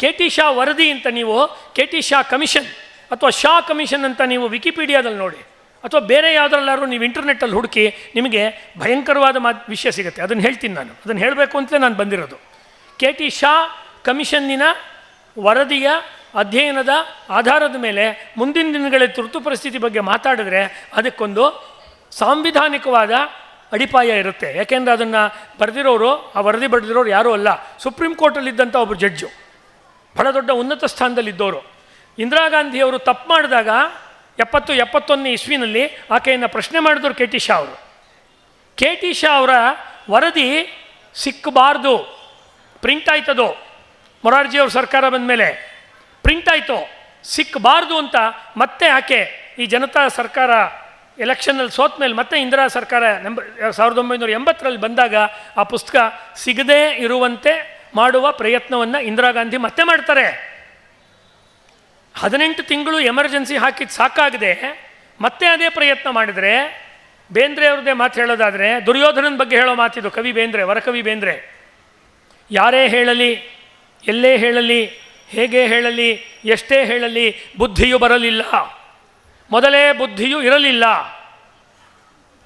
ಕೆ ಟಿ ಶಾ ವರದಿ ಅಂತ ನೀವು ಕೆ ಟಿ ಶಾ ಕಮಿಷನ್ ಅಥವಾ ಶಾ ಕಮಿಷನ್ ಅಂತ ನೀವು ವಿಕಿಪೀಡಿಯಾದಲ್ಲಿ ನೋಡಿ, ಅಥವಾ ಬೇರೆ ಯಾವುದ್ರಲ್ಲಾದ್ರೂ ನೀವು ಇಂಟರ್ನೆಟ್ಟಲ್ಲಿ ಹುಡುಕಿ, ನಿಮಗೆ ಭಯಂಕರವಾದ ವಿಷಯ ಸಿಗುತ್ತೆ. ಅದನ್ನು ಹೇಳ್ತೀನಿ ನಾನು, ಅದನ್ನು ಹೇಳಬೇಕು ಅಂತಲೇ ನಾನು ಬಂದಿರೋದು. ಕೆ ಟಿ ಶಾ ಕಮಿಷನ್ನಿನ ವರದಿಯ ಅಧ್ಯಯನದ ಆಧಾರದ ಮೇಲೆ ಮುಂದಿನ ದಿನಗಳಲ್ಲಿ ತುರ್ತು ಪರಿಸ್ಥಿತಿ ಬಗ್ಗೆ ಮಾತಾಡಿದ್ರೆ ಅದಕ್ಕೊಂದು ಸಾಂವಿಧಾನಿಕವಾದ ಅಡಿಪಾಯ ಇರುತ್ತೆ. ಯಾಕೆಂದರೆ ಅದನ್ನು ಬರೆದಿರೋರು, ಆ ವರದಿ ಬರೆದಿರೋರು ಯಾರೂ ಅಲ್ಲ, ಸುಪ್ರೀಂ ಕೋರ್ಟಲ್ಲಿದ್ದಂಥ ಒಬ್ಬರು ಜಡ್ಜು, ಬಹಳ ದೊಡ್ಡ ಉನ್ನತ ಸ್ಥಾನದಲ್ಲಿದ್ದವರು. ಇಂದಿರಾ ಗಾಂಧಿಯವರು ತಪ್ಪು ಮಾಡಿದಾಗ 71ನೇ ಇಸ್ವಿನಲ್ಲಿ ಆಕೆಯನ್ನು ಪ್ರಶ್ನೆ ಮಾಡಿದವರು ಕೆ ಟಿ ಶಾ ಅವರು. ಕೆ ಟಿ ಶಾ ಅವರ ವರದಿ ಸಿಕ್ಕಬಾರ್ದು, ಪ್ರಿಂಟ್ ಆಯ್ತದು. ಮೊರಾರ್ಜಿಯವ್ರ ಸರ್ಕಾರ ಬಂದ ಮೇಲೆ ಪ್ರಿಂಟ್ ಆಯಿತು, ಸಿಕ್ಕಬಾರ್ದು ಅಂತ ಮತ್ತೆ ಆಕೆ ಈ ಜನತಾ ಸರ್ಕಾರ ಎಲೆಕ್ಷನಲ್ಲಿ ಸೋತ ಮೇಲೆ ಮತ್ತೆ ಇಂದಿರಾ ಸರ್ಕಾರ 1980ರಲ್ಲಿ ಬಂದಾಗ ಆ ಪುಸ್ತಕ ಸಿಗದೇ ಇರುವಂತೆ ಮಾಡುವ ಪ್ರಯತ್ನವನ್ನು ಇಂದಿರಾ ಗಾಂಧಿ ಮತ್ತೆ ಮಾಡ್ತಾರೆ. 18 ತಿಂಗಳು ಎಮರ್ಜೆನ್ಸಿ ಹಾಕಿದ್ದು ಸಾಕಾಗದೆ ಮತ್ತೆ ಅದೇ ಪ್ರಯತ್ನ ಮಾಡಿದರೆ, ಬೇಂದ್ರೆ ಅವ್ರದ್ದೇ ಮಾತು ಹೇಳೋದಾದರೆ, ದುರ್ಯೋಧನನ ಬಗ್ಗೆ ಹೇಳೋ ಮಾತಿದು ಕವಿ ಬೇಂದ್ರೆ, ವರಕವಿ ಬೇಂದ್ರೆ, ಯಾರೇ ಹೇಳಲಿ, ಎಲ್ಲೇ ಹೇಳಲಿ, ಹೇಗೆ ಹೇಳಲಿ, ಎಷ್ಟೇ ಹೇಳಲಿ, ಬುದ್ಧಿಯು ಬರಲಿಲ್ಲ, ಮೊದಲೇ ಬುದ್ಧಿಯೂ ಇರಲಿಲ್ಲ.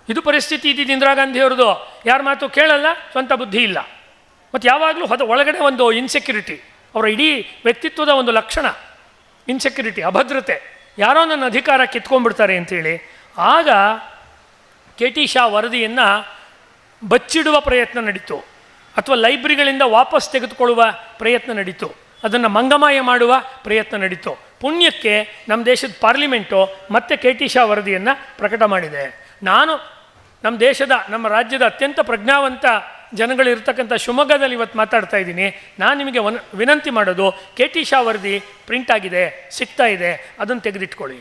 ಇದು ಪರಿಸ್ಥಿತಿ ಇದ್ದಿದ್ದು ಇಂದಿರಾ ಗಾಂಧಿಯವ್ರದ್ದು. ಯಾರ ಮಾತು ಕೇಳಲ್ಲ, ಸ್ವಂತ ಬುದ್ಧಿ ಇಲ್ಲ. ಮತ್ತು ಯಾವಾಗಲೂ ಒಳಗಡೆ ಒಂದು ಇನ್ಸೆಕ್ಯೂರಿಟಿ, ಅವರ ಇಡೀ ವ್ಯಕ್ತಿತ್ವದ ಒಂದು ಲಕ್ಷಣ ಇನ್ಸೆಕ್ಯೂರಿಟಿ, ಅಭದ್ರತೆ. ಯಾರೋ ನನ್ನ ಅಧಿಕಾರ ಕಿತ್ಕೊಂಡ್ಬಿಡ್ತಾರೆ ಅಂಥೇಳಿ. ಆಗ KT ಶಾ ವರದಿಯನ್ನು ಬಚ್ಚಿಡುವ ಪ್ರಯತ್ನ ನಡೀತು, ಅಥವಾ ಲೈಬ್ರರಿಗಳಿಂದ ವಾಪಸ್ ತೆಗೆದುಕೊಳ್ಳುವ ಪ್ರಯತ್ನ ನಡೀತು, ಅದನ್ನು ಮಂಗಮಾಯ ಮಾಡುವ ಪ್ರಯತ್ನ ನಡೀತು. ಪುಣ್ಯಕ್ಕೆ ನಮ್ಮ ದೇಶದ ಪಾರ್ಲಿಮೆಂಟು ಮತ್ತೆ KT ಶಾ ವರದಿಯನ್ನು ಪ್ರಕಟ ಮಾಡಿದೆ. ನಾನು ನಮ್ಮ ರಾಜ್ಯದ ಅತ್ಯಂತ ಪ್ರಜ್ಞಾವಂತ ಜನಗಳಿರ್ತಕ್ಕಂಥ ಶಿವಮೊಗ್ಗದಲ್ಲಿ ಇವತ್ತು ಮಾತಾಡ್ತಾ ಇದ್ದೀನಿ. ನಾನು ನಿಮಗೆ ವಿನಂತಿ ಮಾಡೋದು, KT ಶಾ ವರದಿ ಪ್ರಿಂಟ್ ಆಗಿದೆ, ಸಿಗ್ತಾ ಇದೆ, ಅದನ್ನು ತೆಗೆದಿಟ್ಕೊಳ್ಳಿ.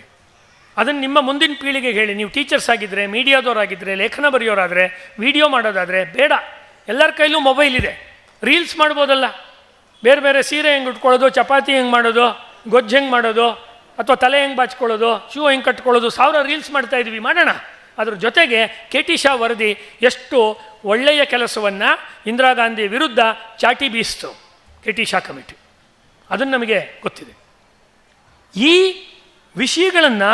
ಅದನ್ನು ನಿಮ್ಮ ಮುಂದಿನ ಪೀಳಿಗೆಗೆ ಹೇಳಿ. ನೀವು ಟೀಚರ್ಸ್ ಆಗಿದ್ದರೆ, ಮೀಡಿಯಾದವರಾಗಿದ್ದರೆ, ಲೇಖನ ಬರೆಯೋರಾದರೆ, ವಿಡಿಯೋ ಮಾಡೋದಾದರೆ ಬೇಡ. ಎಲ್ಲರ ಕೈಲೂ ಮೊಬೈಲ್ ಇದೆ, ರೀಲ್ಸ್ ಮಾಡ್ಬೋದಲ್ಲ. ಬೇರೆ ಬೇರೆ ಸೀರೆ ಹೆಂಗೆ ಉಟ್ಕೊಳ್ಳೋದು, ಚಪಾತಿ ಹೆಂಗೆ ಮಾಡೋದು, ಗೊಜ್ಜು ಹೆಂಗೆ ಮಾಡೋದು, ಅಥವಾ ತಲೆ ಹೆಂಗೆ ಬಾಚ್ಕೊಳ್ಳೋದು, ಶೂ ಹೆಂಗೆ ಕಟ್ಕೊಳ್ಳೋದು, 1000 ರೀಲ್ಸ್ ಮಾಡ್ತಾಯಿದ್ವಿ, ಮಾಡೋಣ. ಅದ್ರ ಜೊತೆಗೆ KT ಶಾ ವರದಿ ಎಷ್ಟು ಒಳ್ಳೆಯ ಕೆಲಸವನ್ನು ಇಂದಿರಾ ಗಾಂಧಿ ವಿರುದ್ಧ ಚಾಟಿ ಬೀಸ್ತು KT ಶಾ ಕಮಿಟಿ, ಅದನ್ನು ನಮಗೆ ಗೊತ್ತಿದೆ. ಈ ವಿಷಯಗಳನ್ನು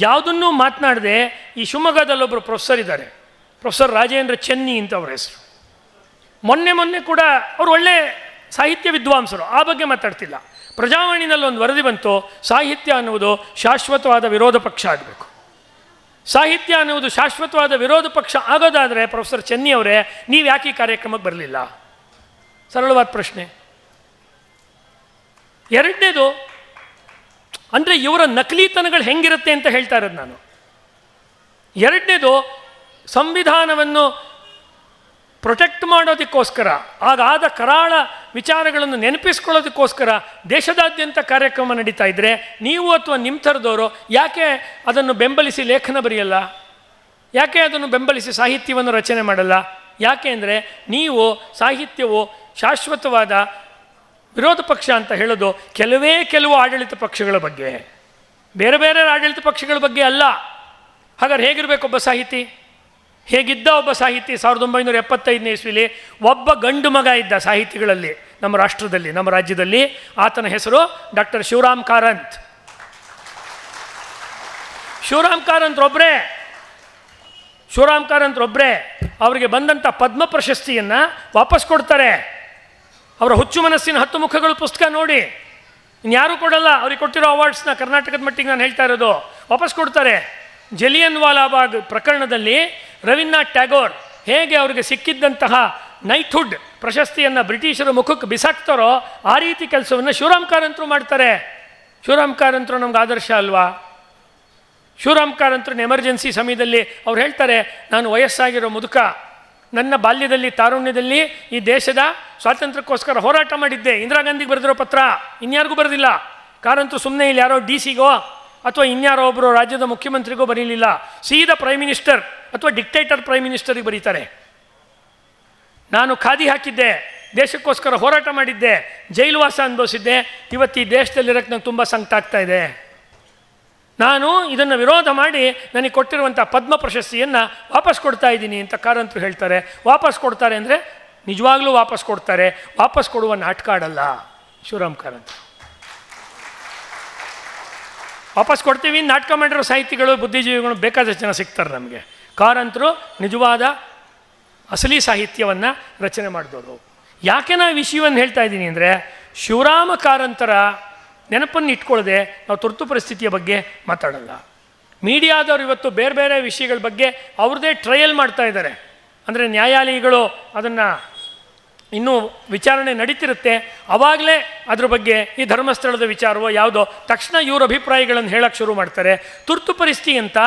ಯಾವುದನ್ನೂ ಮಾತನಾಡದೆ ಈ ಶಿವಮೊಗ್ಗದಲ್ಲೊಬ್ಬರು ಪ್ರೊಫೆಸರ್ ಇದ್ದಾರೆ, ಪ್ರೊಫೆಸರ್ ರಾಜೇಂದ್ರ ಚೆನ್ನಿ ಅಂತ ಅವ್ರ ಹೆಸರು. ಮೊನ್ನೆ ಕೂಡ ಅವರು ಒಳ್ಳೆ ಸಾಹಿತ್ಯ ವಿದ್ವಾಂಸರು, ಆ ಬಗ್ಗೆ ಮಾತಾಡ್ತಿಲ್ಲ. ಪ್ರಜಾವಾಣಿನಲ್ಲಿ ಒಂದು ವರದಿ ಬಂತು, ಸಾಹಿತ್ಯ ಅನ್ನುವುದು ಶಾಶ್ವತವಾದ ವಿರೋಧ ಪಕ್ಷ ಆಗಬೇಕು. ಸಾಹಿತ್ಯ ಅನ್ನುವುದು ಶಾಶ್ವತವಾದ ವಿರೋಧ ಪಕ್ಷ ಆಗೋದಾದರೆ ಪ್ರೊಫೆಸರ್ ಚೆನ್ನಿ ಅವರೇ, ನೀವು ಯಾಕೆ ಈ ಕಾರ್ಯಕ್ರಮಕ್ಕೆ ಬರಲಿಲ್ಲ? ಸರಳವಾದ ಪ್ರಶ್ನೆ. ಎರಡನೇದು ಅಂದರೆ ಇವರ ನಕಲಿತನಗಳು ಹೆಂಗಿರುತ್ತೆ ಅಂತ ಹೇಳ್ತಾ ಇರೋದು ನಾನು. ಎರಡನೇದು, ಸಂವಿಧಾನವನ್ನು ಪ್ರೊಟೆಕ್ಟ್ ಮಾಡೋದಕ್ಕೋಸ್ಕರ, ಆಗಾದ ಕರಾಳ ವಿಚಾರಗಳನ್ನು ನೆನಪಿಸ್ಕೊಳ್ಳೋದಕ್ಕೋಸ್ಕರ ದೇಶದಾದ್ಯಂತ ಕಾರ್ಯಕ್ರಮ ನಡೀತಾ ಇದ್ದರೆ ನೀವು ಅಥವಾ ನಿಮ್ಮ ಥರದವರು ಯಾಕೆ ಅದನ್ನು ಬೆಂಬಲಿಸಿ ಲೇಖನ ಬರೆಯಲ್ಲ? ಯಾಕೆ ಅದನ್ನು ಬೆಂಬಲಿಸಿ ಸಾಹಿತ್ಯವನ್ನು ರಚನೆ ಮಾಡಲ್ಲ? ಯಾಕೆ ಅಂದರೆ ನೀವು ಸಾಹಿತ್ಯವು ಶಾಶ್ವತವಾದ ವಿರೋಧ ಪಕ್ಷ ಅಂತ ಹೇಳೋದು ಕೆಲವು ಆಡಳಿತ ಪಕ್ಷಗಳ ಬಗ್ಗೆ, ಬೇರೆ ಬೇರೆ ಆಡಳಿತ ಪಕ್ಷಗಳ ಬಗ್ಗೆ ಅಲ್ಲ. ಹಾಗಾದ್ರೆ ಹೇಗಿರಬೇಕು ಒಬ್ಬ ಸಾಹಿತಿ? ಹೇಗಿದ್ದ ಒಬ್ಬ ಸಾಹಿತಿ? 1975ನೇ ಇಸ್ವಿಲಿ ಒಬ್ಬ ಗಂಡು ಮಗ ಇದ್ದ ಸಾಹಿತಿಗಳಲ್ಲಿ ನಮ್ಮ ರಾಷ್ಟ್ರದಲ್ಲಿ, ನಮ್ಮ ರಾಜ್ಯದಲ್ಲಿ. ಆತನ ಹೆಸರು ಡಾಕ್ಟರ್ ಶಿವರಾಮ್ ಕಾರಂತ್. ಶಿವರಾಮ್ ಕಾರಂತ್ರೊಬ್ಬರೇ ಅವರಿಗೆ ಬಂದಂಥ ಪದ್ಮ ಪ್ರಶಸ್ತಿಯನ್ನು ವಾಪಸ್ ಕೊಡ್ತಾರೆ. ಅವರ ಹುಚ್ಚು ಮನಸ್ಸಿನ 10 ಮುಖಗಳು ಪುಸ್ತಕ ನೋಡಿ, ಇನ್ಯಾರೂ ಕೊಡಲ್ಲ. ಅವ್ರಿಗೆ ಕೊಟ್ಟಿರೋ ಅವಾರ್ಡ್ಸ್ನ ಕರ್ನಾಟಕದ ಮಟ್ಟಿಗೆ ನಾನು ಹೇಳ್ತಾ ಇರೋದು, ವಾಪಸ್ ಕೊಡ್ತಾರೆ. ಜಲಿಯನ್ ವಾಲಾಬಾಗ್ ಪ್ರಕರಣದಲ್ಲಿ ರವೀಂದ್ರನಾಥ್ ಟ್ಯಾಗೋರ್ ಹೇಗೆ ಅವರಿಗೆ ಸಿಕ್ಕಿದ್ದಂತಹ ನೈಟ್ಹುಡ್ ಪ್ರಶಸ್ತಿಯನ್ನು ಬ್ರಿಟಿಷರ ಮುಖಕ್ಕೆ ಬಿಸಾಕ್ತಾರೋ ಆ ರೀತಿ ಕೆಲಸವನ್ನು ಶಿವರಾಮ್ ಕಾರಂತರು ಮಾಡ್ತಾರೆ. ಶಿವರಾಮ್ ಕಾರಂತರು ನಮ್ಗೆ ಆದರ್ಶ ಅಲ್ವಾ? ಶಿವರಾಮ್ ಕಾರಂತರನ್ನ ಎಮರ್ಜೆನ್ಸಿ ಸಮಯದಲ್ಲಿ ಅವ್ರು ಹೇಳ್ತಾರೆ, ನಾನು ವಯಸ್ಸಾಗಿರೋ ಮುದುಕ, ನನ್ನ ಬಾಲ್ಯದಲ್ಲಿ ತಾರುಣ್ಯದಲ್ಲಿ ಈ ದೇಶದ ಸ್ವಾತಂತ್ರ್ಯಕ್ಕೋಸ್ಕರ ಹೋರಾಟ ಮಾಡಿದ್ದೆ. ಇಂದಿರಾ ಗಾಂಧಿಗೆ ಬರೆದಿರೋ ಪತ್ರ ಇನ್ಯಾರಿಗೂ ಬರೆದಿಲ್ಲ. ಕಾರಂತರು ಸುಮ್ಮನೆ ಇಲ್ಲಿ ಯಾರೋ DC-ಗೋ ಅಥವಾ ಇನ್ಯಾರೋ ಒಬ್ಬರು ರಾಜ್ಯದ ಮುಖ್ಯಮಂತ್ರಿಗೂ ಬರೀಲಿಲ್ಲ, ಸೀದಾ ಪ್ರೈಮ್ ಮಿನಿಸ್ಟರ್ ಅಥವಾ ಡಿಕ್ಟೇಟರ್ ಪ್ರೈಮ್ ಮಿನಿಸ್ಟರಿಗೆ ಬರೀತಾರೆ. ನಾನು ಖಾದಿ ಹಾಕಿದ್ದೆ, ದೇಶಕ್ಕೋಸ್ಕರ ಹೋರಾಟ ಮಾಡಿದ್ದೆ, ಜೈಲುವಾಸ ಅನುಭವಿಸಿದ್ದೆ, ಇವತ್ತು ಈ ದೇಶದಲ್ಲಿರೋಕ್ಕೆ ನಂಗೆ ತುಂಬ ಸಂಕಟ ಆಗ್ತಾ ಇದೆ. ನಾನು ಇದನ್ನು ವಿರೋಧ ಮಾಡಿ ನನಗೆ ಕೊಟ್ಟಿರುವಂಥ ಪದ್ಮ ಪ್ರಶಸ್ತಿಯನ್ನು ವಾಪಸ್ ಕೊಡ್ತಾ ಇದ್ದೀನಿ ಅಂತ ಕಾರಂತರು ಹೇಳ್ತಾರೆ. ವಾಪಸ್ ಕೊಡ್ತಾರೆ ಅಂದರೆ ನಿಜವಾಗ್ಲೂ ವಾಪಸ್ ಕೊಡ್ತಾರೆ, ವಾಪಸ್ ಕೊಡುವ ನಾಟಕ ಆಡಲ್ಲ ಶಿವರಾಮ್ ಕಾರಂತರು. ವಾಪಸ್ ಕೊಡ್ತೀವಿ ನಾಟಕ ಮಾಡಿರೋ ಸಾಹಿತಿಗಳು, ಬುದ್ಧಿಜೀವಿಗಳು ಬೇಕಾದಷ್ಟು ಜನ ಸಿಗ್ತಾರೆ ನಮಗೆ. ಕಾರಂತರು ನಿಜವಾದ ಅಸಲಿ ಸಾಹಿತ್ಯವನ್ನು ರಚನೆ ಮಾಡಿದವರು. ಯಾಕೆ ನಾನು ವಿಷಯವನ್ನು ಹೇಳ್ತಾ ಇದ್ದೀನಿ ಅಂದರೆ, ಶಿವರಾಮ ಕಾರಂತರ ನೆನಪನ್ನು ಇಟ್ಕೊಳ್ಳದೆ ನಾವು ತುರ್ತು ಪರಿಸ್ಥಿತಿಯ ಬಗ್ಗೆ ಮಾತಾಡಲ್ಲ. ಮೀಡಿಯಾದವರು ಇವತ್ತು ಬೇರೆ ಬೇರೆ ವಿಷಯಗಳ ಬಗ್ಗೆ ಅವ್ರದ್ದೇ ಟ್ರಯಲ್ ಮಾಡ್ತಾ ಇದ್ದಾರೆ. ಅಂದರೆ ನ್ಯಾಯಾಲಯಗಳು ಅದನ್ನು ಇನ್ನೂ ವಿಚಾರಣೆ ನಡೀತಿರುತ್ತೆ, ಆವಾಗಲೇ ಅದ್ರ ಬಗ್ಗೆ ಈ ಧರ್ಮಸ್ಥಳದ ವಿಚಾರವೋ ಯಾವುದೋ ತಕ್ಷಣ ಇವ್ರ ಅಭಿಪ್ರಾಯಗಳನ್ನು ಹೇಳೋಕ್ಕೆ ಶುರು ಮಾಡ್ತಾರೆ. ತುರ್ತು ಪರಿಸ್ಥಿತಿ ಅಂತ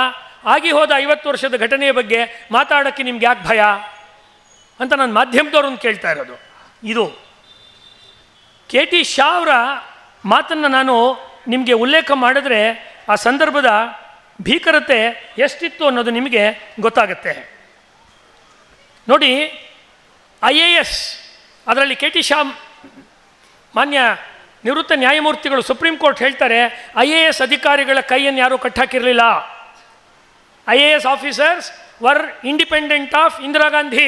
ಆಗಿ ಹೋದ 50 ವರ್ಷದ ಘಟನೆಯ ಬಗ್ಗೆ ಮಾತಾಡೋಕ್ಕೆ ನಿಮ್ಗೆ ಯಾಕೆ ಭಯ ಅಂತ ನಾನು ಮಾಧ್ಯಮದವ್ರನ್ನ ಕೇಳ್ತಾ ಇರೋದು. ಇದು KT ಶಾ ಅವರ ಮಾತನ್ನು ನಾನು ನಿಮಗೆ ಉಲ್ಲೇಖ ಮಾಡಿದ್ರೆ ಆ ಸಂದರ್ಭದ ಭೀಕರತೆ ಎಷ್ಟಿತ್ತು ಅನ್ನೋದು ನಿಮಗೆ ಗೊತ್ತಾಗುತ್ತೆ. ನೋಡಿ, IAS ಅದರಲ್ಲಿ ಕೆ ಟಿ ಶಾ ಮಾನ್ಯ ನಿವೃತ್ತ ನ್ಯಾಯಮೂರ್ತಿಗಳು ಸುಪ್ರೀಂ ಕೋರ್ಟ್ ಹೇಳ್ತಾರೆ, IAS ಅಧಿಕಾರಿಗಳ ಕೈಯನ್ನು ಯಾರೂ ಕಟ್ಟಾಕಿರಲಿಲ್ಲ. IAS officers were independent of Indira Gandhi.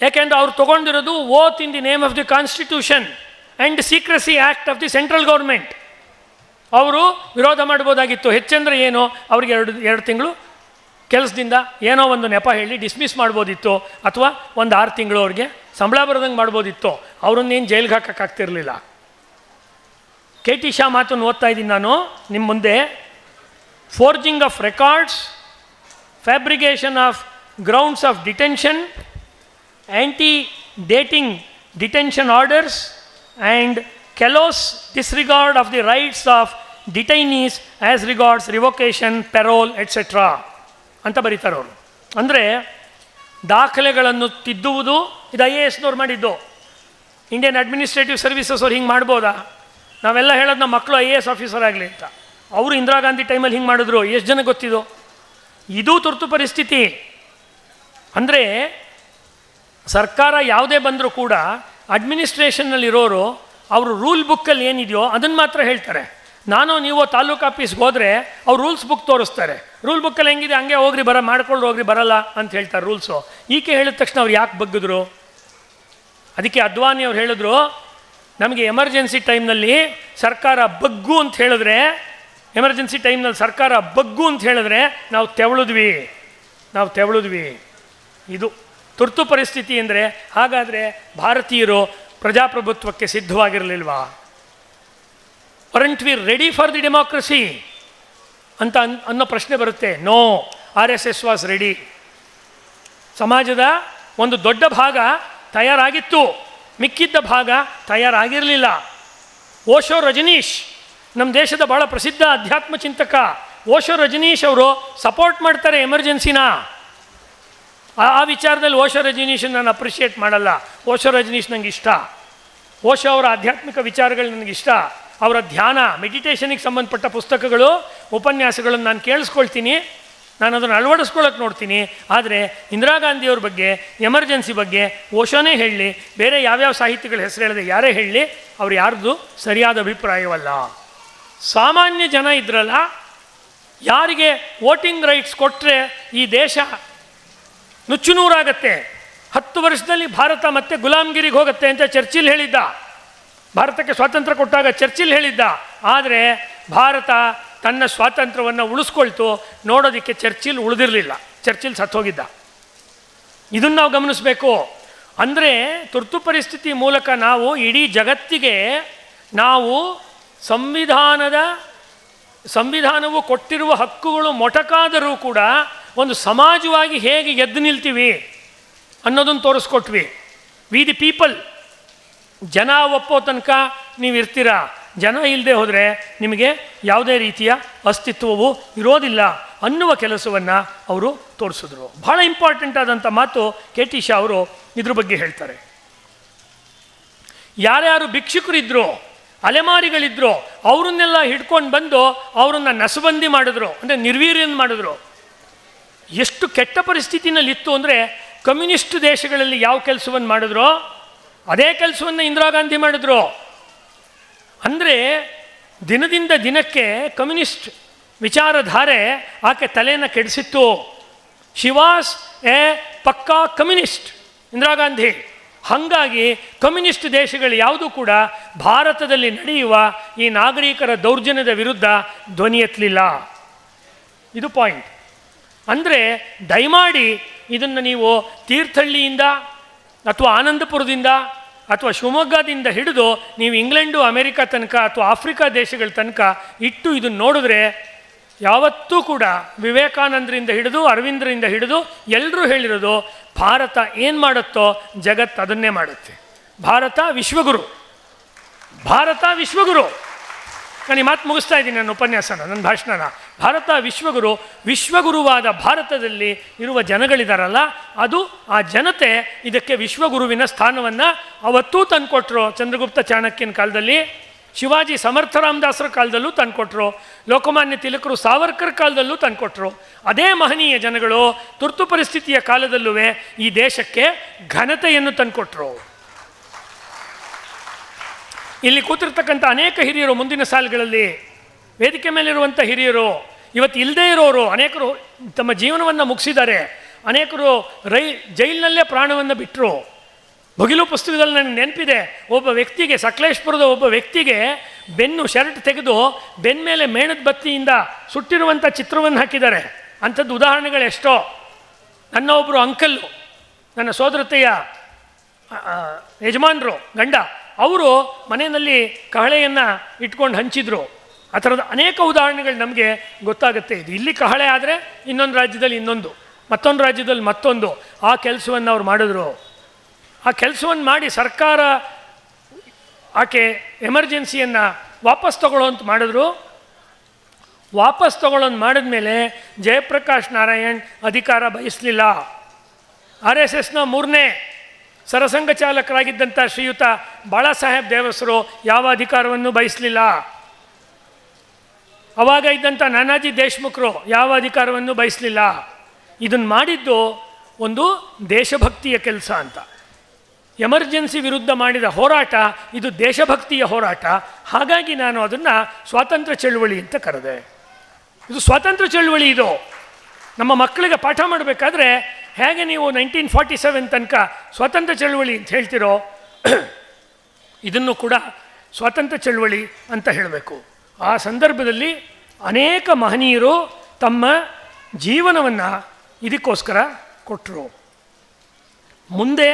ಯಾಕೆಂದ್ರೆ ಅವ್ರು ತೊಗೊಂಡಿರೋದು oath in the name of the constitution and secrecy act of the central government. ಅವರು ವಿರೋಧ ಮಾಡ್ಬೋದಾಗಿತ್ತು. ಹೆಚ್ಚಂದರೆ ಏನು, ಅವ್ರಿಗೆ ಎರಡು ತಿಂಗಳು ಕೆಲಸದಿಂದ ಏನೋ ಒಂದು ನೆಪ ಹೇಳಿ ಡಿಸ್ಮಿಸ್ ಮಾಡ್ಬೋದಿತ್ತು, ಅಥವಾ ಒಂದು 6 ತಿಂಗಳು ಅವ್ರಿಗೆ ಸಂಬಳ ಬರೋದಂಗೆ ಮಾಡ್ಬೋದಿತ್ತು. ಅವರನ್ನೇನು ಜೈಲಿಗೆ ಹಾಕೋಕ್ಕಾಗ್ತಿರ್ಲಿಲ್ಲ. ಕೆ ಟಿ ಶಾ ಮಾತನ್ನು ಓದ್ತಾ ಇದ್ದೀನಿ ನಾನು ನಿಮ್ಮ ಮುಂದೆ. Forging of records, fabrication of grounds of detention, ante dating detention orders and callous disregard of the rights of detainees as regards revocation, parole etcetera ಅಂತ ಬರೀತಾರೆ ಅವರು. ಅಂದರೆ ದಾಖಲೆಗಳನ್ನು ತಿದ್ದುವುದು ಇದು IASನವ್ರು ಮಾಡಿದ್ದು. ಇಂಡಿಯನ್ ಅಡ್ಮಿನಿಸ್ಟ್ರೇಟಿವ್ ಸರ್ವಿಸಸ್ ಅವ್ರು ಹಿಂಗೆ ಮಾಡ್ಬೋದಾ? ನಾವೆಲ್ಲ ಹೇಳೋದು ನಮ್ಮ ಮಕ್ಕಳು IAS ಆಫೀಸರ್ ಆಗಲಿ ಅಂತ. ಅವರು ಇಂದಿರಾ ಗಾಂಧಿ ಟೈಮಲ್ಲಿ ಹಿಂಗೆ ಮಾಡಿದ್ರು. ಎಷ್ಟು ಜನ ಗೊತ್ತಿದ್ದು? ಇದು ತುರ್ತು ಪರಿಸ್ಥಿತಿ. ಅಂದರೆ ಸರ್ಕಾರ ಯಾವುದೇ ಬಂದರೂ ಕೂಡ ಅಡ್ಮಿನಿಸ್ಟ್ರೇಷನ್ನಲ್ಲಿರೋರು ಅವರು ರೂಲ್ ಬುಕ್ಕಲ್ಲಿ ಏನಿದೆಯೋ ಅದನ್ನು ಮಾತ್ರ ಹೇಳ್ತಾರೆ. ನಾನು ನೀವು ತಾಲೂಕು ಆಫೀಸ್ಗೆ ಹೋದರೆ ಅವ್ರು ರೂಲ್ಸ್ ಬುಕ್ ತೋರಿಸ್ತಾರೆ. ರೂಲ್ ಬುಕ್ಕಲ್ಲಿ ಹೆಂಗಿದೆ ಹಂಗೆ ಹೋಗ್ರಿ ಮಾಡ್ಕೊಂಡು ಹೋಗ್ರಿ, ಬರಲ್ಲ ಅಂತ ಹೇಳ್ತಾರೆ ರೂಲ್ಸು. ಈಕೆ ಹೇಳಿದ ತಕ್ಷಣ ಅವ್ರು ಯಾಕೆ ಬಗ್ಗಿದ್ರು? ಅದಕ್ಕೆ ಅದ್ವಾನಿ ಅವ್ರು ಹೇಳಿದ್ರು, ನಮಗೆ ಎಮರ್ಜೆನ್ಸಿ ಟೈಮ್ನಲ್ಲಿ ಸರ್ಕಾರ ಬಗ್ಗು ಅಂತ ಹೇಳಿದ್ರೆ, ಎಮರ್ಜೆನ್ಸಿ ಟೈಮ್ನಲ್ಲಿ ಸರ್ಕಾರ ಬಗ್ಗು ಅಂತ ಹೇಳಿದ್ರೆ ನಾವು ತೆವಳಿದ್ವಿ. ಇದು ತುರ್ತು ಪರಿಸ್ಥಿತಿ ಅಂದರೆ. ಹಾಗಾದರೆ ಭಾರತೀಯರು ಪ್ರಜಾಪ್ರಭುತ್ವಕ್ಕೆ ಸಿದ್ಧವಾಗಿರಲಿಲ್ವಾ? Weren't we ready for the democracy ಅಂತ ಅನ್ನೋ ಪ್ರಶ್ನೆ ಬರುತ್ತೆ. No, RSS was ready. ಸಮಾಜದ ಒಂದು ದೊಡ್ಡ ಭಾಗ ತಯಾರಾಗಿತ್ತು, ಮಿಕ್ಕಿದ್ದ ಭಾಗ ತಯಾರಾಗಿರಲಿಲ್ಲ. ಓಶೋ ರಜನೀಶ್, ನಮ್ಮ ದೇಶದ ಭಾಳ ಪ್ರಸಿದ್ಧ ಅಧ್ಯಾತ್ಮ ಚಿಂತಕ ಓಶೋ ರಜನೀಶ್ ಅವರು ಸಪೋರ್ಟ್ ಮಾಡ್ತಾರೆ ಎಮರ್ಜೆನ್ಸಿನ. ಆ ವಿಚಾರದಲ್ಲಿ ಓಶೋ ರಜನೀಶ್ ನಾನು ಅಪ್ರಿಷಿಯೇಟ್ ಮಾಡಲ್ಲ. ಓಶೋ ರಜನೀಶ್ ನನಗೆ ಇಷ್ಟ. ಓಶೋ ಅವರ ಆಧ್ಯಾತ್ಮಿಕ ವಿಚಾರಗಳು ನನಗಿಷ್ಟ. ಅವರ ಧ್ಯಾನ, ಮೆಡಿಟೇಷನಿಗೆ ಸಂಬಂಧಪಟ್ಟ ಪುಸ್ತಕಗಳು, ಉಪನ್ಯಾಸಗಳನ್ನು ನಾನು ಕೇಳಿಸ್ಕೊಳ್ತೀನಿ, ನಾನು ಅದನ್ನು ಅಳವಡಿಸ್ಕೊಳ್ಳೋಕೆ ನೋಡ್ತೀನಿ. ಆದರೆ ಇಂದಿರಾ ಗಾಂಧಿಯವ್ರ ಬಗ್ಗೆ, ಎಮರ್ಜೆನ್ಸಿ ಬಗ್ಗೆ ಓಶೋನೇ ಹೇಳಲಿ, ಬೇರೆ ಯಾವ್ಯಾವ ಸಾಹಿತಿಗಳ ಹೆಸರು ಹೇಳಿದೆ ಯಾರೇ ಹೇಳಲಿ, ಅವ್ರು ಯಾರ್ದು ಸರಿಯಾದ ಅಭಿಪ್ರಾಯವಲ್ಲ. ಸಾಮಾನ್ಯ ಜನ ಇದ್ರಲ್ಲ, ಯಾರಿಗೆ ವೋಟಿಂಗ್ ರೈಟ್ಸ್ ಕೊಟ್ಟರೆ ಈ ದೇಶ ನುಚ್ಚುನೂರಾಗತ್ತೆ, 10 ವರ್ಷದಲ್ಲಿ ಭಾರತ ಮತ್ತೆ ಗುಲಾಮ್ಗಿರಿಗೆ ಹೋಗುತ್ತೆ ಅಂತ ಚರ್ಚಿಲ್ ಹೇಳಿದ್ದ. ಭಾರತಕ್ಕೆ ಸ್ವಾತಂತ್ರ್ಯ ಕೊಟ್ಟಾಗ ಚರ್ಚಿಲ್ ಹೇಳಿದ್ದ. ಆದರೆ ಭಾರತ ತನ್ನ ಸ್ವಾತಂತ್ರ್ಯವನ್ನು ಉಳಿಸ್ಕೊಳ್ತು. ನೋಡೋದಕ್ಕೆ ಚರ್ಚಿಲ್ ಉಳಿದಿರಲಿಲ್ಲ, ಚರ್ಚಿಲ್ ಸತ್ತೋಗಿದ್ದ. ಇದನ್ನು ನಾವು ಗಮನಿಸಬೇಕು. ಅಂದರೆ ತುರ್ತು ಪರಿಸ್ಥಿತಿ ಮೂಲಕ ನಾವು ಇಡೀ ಜಗತ್ತಿಗೆ ನಾವು ಸಂವಿಧಾನವು ಕೊಟ್ಟಿರುವ ಹಕ್ಕುಗಳು ಮೊಟಕಾದರೂ ಕೂಡ ಒಂದು ಸಮಾಜವಾಗಿ ಹೇಗೆ ಎದ್ದು ನಿಲ್ತೀವಿ ಅನ್ನೋದನ್ನು ತೋರಿಸ್ಕೊಟ್ವಿ. We the people. ಜನ ಒಪ್ಪೋ ತನಕ ನೀವು ಇರ್ತೀರ, ಜನ ಇಲ್ಲದೆ ಹೋದರೆ ನಿಮಗೆ ಯಾವುದೇ ರೀತಿಯ ಅಸ್ತಿತ್ವವು ಇರೋದಿಲ್ಲ ಅನ್ನುವ ಕೆಲಸವನ್ನು ಅವರು ತೋರಿಸಿದ್ರು. ಭಾಳ ಇಂಪಾರ್ಟೆಂಟ್ ಆದಂಥ ಮಾತು ಕೆ ಟಿ ಶಾ ಅವರು ಇದ್ರ ಬಗ್ಗೆ ಹೇಳ್ತಾರೆ. ಯಾರ್ಯಾರು ಭಿಕ್ಷುಕರಿದ್ದರು, ಅಲೆಮಾರಿಗಳಿದ್ದರು, ಅವರನ್ನೆಲ್ಲ ಹಿಡ್ಕೊಂಡು ಬಂದು ಅವರನ್ನು ನಸಬಂದಿ ಮಾಡಿದ್ರು, ಅಂದರೆ ನಿರ್ವೀರ್ಯನ್ ಮಾಡಿದ್ರು. ಎಷ್ಟು ಕೆಟ್ಟ ಪರಿಸ್ಥಿತಿನಲ್ಲಿತ್ತು ಅಂದರೆ, ಕಮ್ಯುನಿಸ್ಟ್ ದೇಶಗಳಲ್ಲಿ ಯಾವ ಕೆಲಸವನ್ನು ಮಾಡಿದ್ರೋ ಅದೇ ಕೆಲಸವನ್ನು ಇಂದಿರಾ ಗಾಂಧಿ ಮಾಡಿದ್ರು. ಅಂದರೆ ದಿನದಿಂದ ದಿನಕ್ಕೆ ಕಮ್ಯುನಿಸ್ಟ್ ವಿಚಾರಧಾರೆ ಆಕೆ ತಲೆಯನ್ನು ಕೆಡಿಸಿತ್ತು. ಶಿ ವಾಸ್ ಎ ಪಕ್ಕಾ ಕಮ್ಯುನಿಸ್ಟ್ ಇಂದಿರಾ ಗಾಂಧಿ. ಹಾಗಾಗಿ ಕಮ್ಯುನಿಸ್ಟ್ ದೇಶಗಳು ಯಾವುದೂ ಕೂಡ ಭಾರತದಲ್ಲಿ ನಡೆಯುವ ಈ ನಾಗರಿಕರ ದೌರ್ಜನ್ಯದ ವಿರುದ್ಧ ಧ್ವನಿ ಎತ್ತಲಿಲ್ಲ. ಇದು ಪಾಯಿಂಟ್. ಅಂದರೆ ದಯಮಾಡಿ ಇದನ್ನು ನೀವು ತೀರ್ಥಹಳ್ಳಿಯಿಂದ ಅಥವಾ ಆನಂದಪುರದಿಂದ ಅಥವಾ ಶಿವಮೊಗ್ಗದಿಂದ ಹಿಡಿದು ನೀವು ಇಂಗ್ಲೆಂಡು, ಅಮೇರಿಕಾ ತನಕ ಅಥವಾ ಆಫ್ರಿಕಾ ದೇಶಗಳ ತನಕ ಇಟ್ಟು ಇದನ್ನು ನೋಡಿದ್ರೆ ಯಾವತ್ತೂ ಕೂಡ ವಿವೇಕಾನಂದರಿಂದ ಹಿಡಿದು ಅರವಿಂದರಿಂದ ಹಿಡಿದು ಎಲ್ಲರೂ ಹೇಳಿರೋದು, ಭಾರತ ಏನು ಮಾಡುತ್ತೋ ಜಗತ್ತು ಅದನ್ನೇ ಮಾಡುತ್ತೆ. ಭಾರತ ವಿಶ್ವಗುರು. ಭಾರತ ವಿಶ್ವಗುರು. ನಾನು ಈ ಮಾತು ಮುಗಿಸ್ತಾ ಇದ್ದೀನಿ, ನನ್ನ ಉಪನ್ಯಾಸನ, ನನ್ನ ಭಾಷಣನ. ಭಾರತ ವಿಶ್ವಗುರು. ವಿಶ್ವಗುರುವಾದ ಭಾರತದಲ್ಲಿ ಇರುವ ಜನಗಳಿದಾರಲ್ಲ, ಅದು ಆ ಜನತೆ ಇದಕ್ಕೆ ವಿಶ್ವಗುರುವಿನ ಸ್ಥಾನವನ್ನು ಅವತ್ತೂ ತಂದುಕೊಟ್ರು. ಚಂದ್ರಗುಪ್ತ ಚಾಣಕ್ಯನ ಕಾಲದಲ್ಲಿ, ಶಿವಾಜಿ ಸಮರ್ಥ ರಾಮದಾಸರ ಕಾಲದಲ್ಲೂ ತಂದುಕೊಟ್ರು, ಲೋಕಮಾನ್ಯ ತಿಲಕರು ಸಾವರ್ಕರ್ ಕಾಲದಲ್ಲೂ ತಂದುಕೊಟ್ರು. ಅದೇ ಮಹನೀಯ ಜನಗಳು ತುರ್ತು ಪರಿಸ್ಥಿತಿಯ ಕಾಲದಲ್ಲೂ ಈ ದೇಶಕ್ಕೆ ಘನತೆಯನ್ನು ತಂದುಕೊಟ್ರು. ಇಲ್ಲಿ ಕೂತಿರ್ತಕ್ಕಂಥ ಅನೇಕ ಹಿರಿಯರು, ಮುಂದಿನ ಸಾಲುಗಳಲ್ಲಿ ವೇದಿಕೆ ಮೇಲಿರುವಂಥ ಹಿರಿಯರು, ಇವತ್ತು ಇಲ್ಲದೇ ಇರೋರು ಅನೇಕರು ತಮ್ಮ ಜೀವನವನ್ನು ಮುಗಿಸಿದ್ದಾರೆ. ಅನೇಕರು ಜೈಲಿನಲ್ಲೇ ಪ್ರಾಣವನ್ನು ಬಿಟ್ಟರು. ಭಗಿಲು ಪುಸ್ತಕದಲ್ಲಿ ನನಗೆ ನೆನಪಿದೆ, ಒಬ್ಬ ವ್ಯಕ್ತಿಗೆ, ಸಕಲೇಶ್ಪುರದ ಒಬ್ಬ ವ್ಯಕ್ತಿಗೆ ಬೆನ್ನು ಶರ್ಟ್ ತೆಗೆದು ಬೆನ್ನ ಮೇಲೆ ಮೇಣದ ಬತ್ತಿಯಿಂದ ಸುಟ್ಟಿರುವಂಥ ಚಿತ್ರವನ್ನು ಹಾಕಿದ್ದಾರೆ. ಅಂಥದ್ದು ಉದಾಹರಣೆಗಳು ಎಷ್ಟೋ. ನನ್ನ ಒಬ್ಬರು ಅಂಕಲ್ಲು, ನನ್ನ ಸೋದರತೆಯ ಯಜಮಾನರು ಗಂಡ, ಅವರು ಮನೆಯಲ್ಲಿ ಕಹಳೆಯನ್ನು ಇಟ್ಕೊಂಡು ಹಂಚಿದ್ರು. ಆ ಥರದ ಅನೇಕ ಉದಾಹರಣೆಗಳು ನಮಗೆ ಗೊತ್ತಾಗುತ್ತೆ. ಇದು ಇಲ್ಲಿ ಕಹಳೆ ಆದರೆ ಇನ್ನೊಂದು ರಾಜ್ಯದಲ್ಲಿ ಇನ್ನೊಂದು, ಮತ್ತೊಂದು ರಾಜ್ಯದಲ್ಲಿ ಮತ್ತೊಂದು. ಆ ಕೆಲಸವನ್ನು ಅವ್ರು ಮಾಡಿದ್ರು. ಆ ಕೆಲಸವನ್ನು ಮಾಡಿ ಸರ್ಕಾರ ಆಕೆ ಎಮರ್ಜೆನ್ಸಿಯನ್ನು ವಾಪಸ್ ತಗೊಳ್ಳೋಂತ ಮಾಡಿದ್ರು. ವಾಪಸ್ ತಗೊಳ್ಳೋದು ಮಾಡಿದ್ಮೇಲೆ ಜಯಪ್ರಕಾಶ್ ನಾರಾಯಣ್ ಅಧಿಕಾರ ಬಯಸಲಿಲ್ಲ. RSSನ 3ನೇ ಸರಸಂಘ ಚಾಲಕರಾಗಿದ್ದಂಥ ಶ್ರೀಯುತ ಬಾಳಾಸಾಹೇಬ್ ದೇವಸರು ಯಾವ ಅಧಿಕಾರವನ್ನು ಬಯಸಲಿಲ್ಲ. ಅವಾಗ ಇದ್ದಂಥ ನಾನಾಜಿ ದೇಶ್ಮುಖರು ಯಾವ ಅಧಿಕಾರವನ್ನು ಬಯಸಲಿಲ್ಲ. ಇದನ್ನು ಮಾಡಿದ್ದು ಒಂದು ದೇಶಭಕ್ತಿಯ ಕೆಲಸ ಅಂತ. ಎಮರ್ಜೆನ್ಸಿ ವಿರುದ್ಧ ಮಾಡಿದ ಹೋರಾಟ ಇದು ದೇಶಭಕ್ತಿಯ ಹೋರಾಟ. ಹಾಗಾಗಿ ನಾನು ಅದನ್ನು ಸ್ವಾತಂತ್ರ್ಯ ಚಳುವಳಿ ಅಂತ ಕರೆದೆ. ಇದು ಸ್ವಾತಂತ್ರ್ಯ ಚಳುವಳಿ. ಇದು ನಮ್ಮ ಮಕ್ಕಳಿಗೆ ಪಾಠ ಮಾಡಬೇಕಾದ್ರೆ ಹೇಗೆ ನೀವು 1947 ತನಕ ಸ್ವಾತಂತ್ರ್ಯ ಚಳುವಳಿ ಅಂತ ಹೇಳ್ತಿರೋ, ಇದನ್ನು ಕೂಡ ಸ್ವಾತಂತ್ರ್ಯ ಚಳುವಳಿ ಅಂತ ಹೇಳಬೇಕು. ಆ ಸಂದರ್ಭದಲ್ಲಿ ಅನೇಕ ಮಹನೀಯರು ತಮ್ಮ ಜೀವನವನ್ನು ಇದಕ್ಕೋಸ್ಕರ ಕೊಟ್ಟರು. ಮುಂದೆ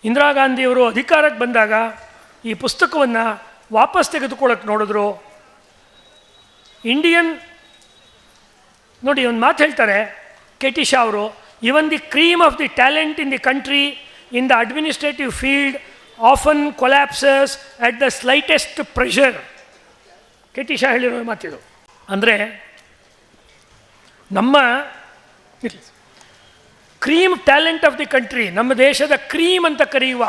ಇಂದಿರಾ ಗಾಂಧಿಯವರು ಅಧಿಕಾರಕ್ಕೆ ಬಂದಾಗ ಈ ಪುಸ್ತಕವನ್ನು ವಾಪಸ್ ತೆಗೆದುಕೊಳ್ಳೋಕೆ ನೋಡಿದ್ರು. ಇಂಡಿಯನ್ ನೋಡಿ ಒಂದು ಮಾತು ಹೇಳ್ತಾರೆ ಕೆ ಟಿ ಶಾ ಅವರು, even the cream of the talent in the country in the administrative field often collapses at the slightest pressure. K T Shah ಹೇಳಿರೋ ಮಾತಿದು. ಅಂದರೆ ನಮ್ಮ cream talent of the country, ನಮ್ಮ ದೇಶದ ಕ್ರೀಮ್ ಅಂತ ಕರೆಯುವ,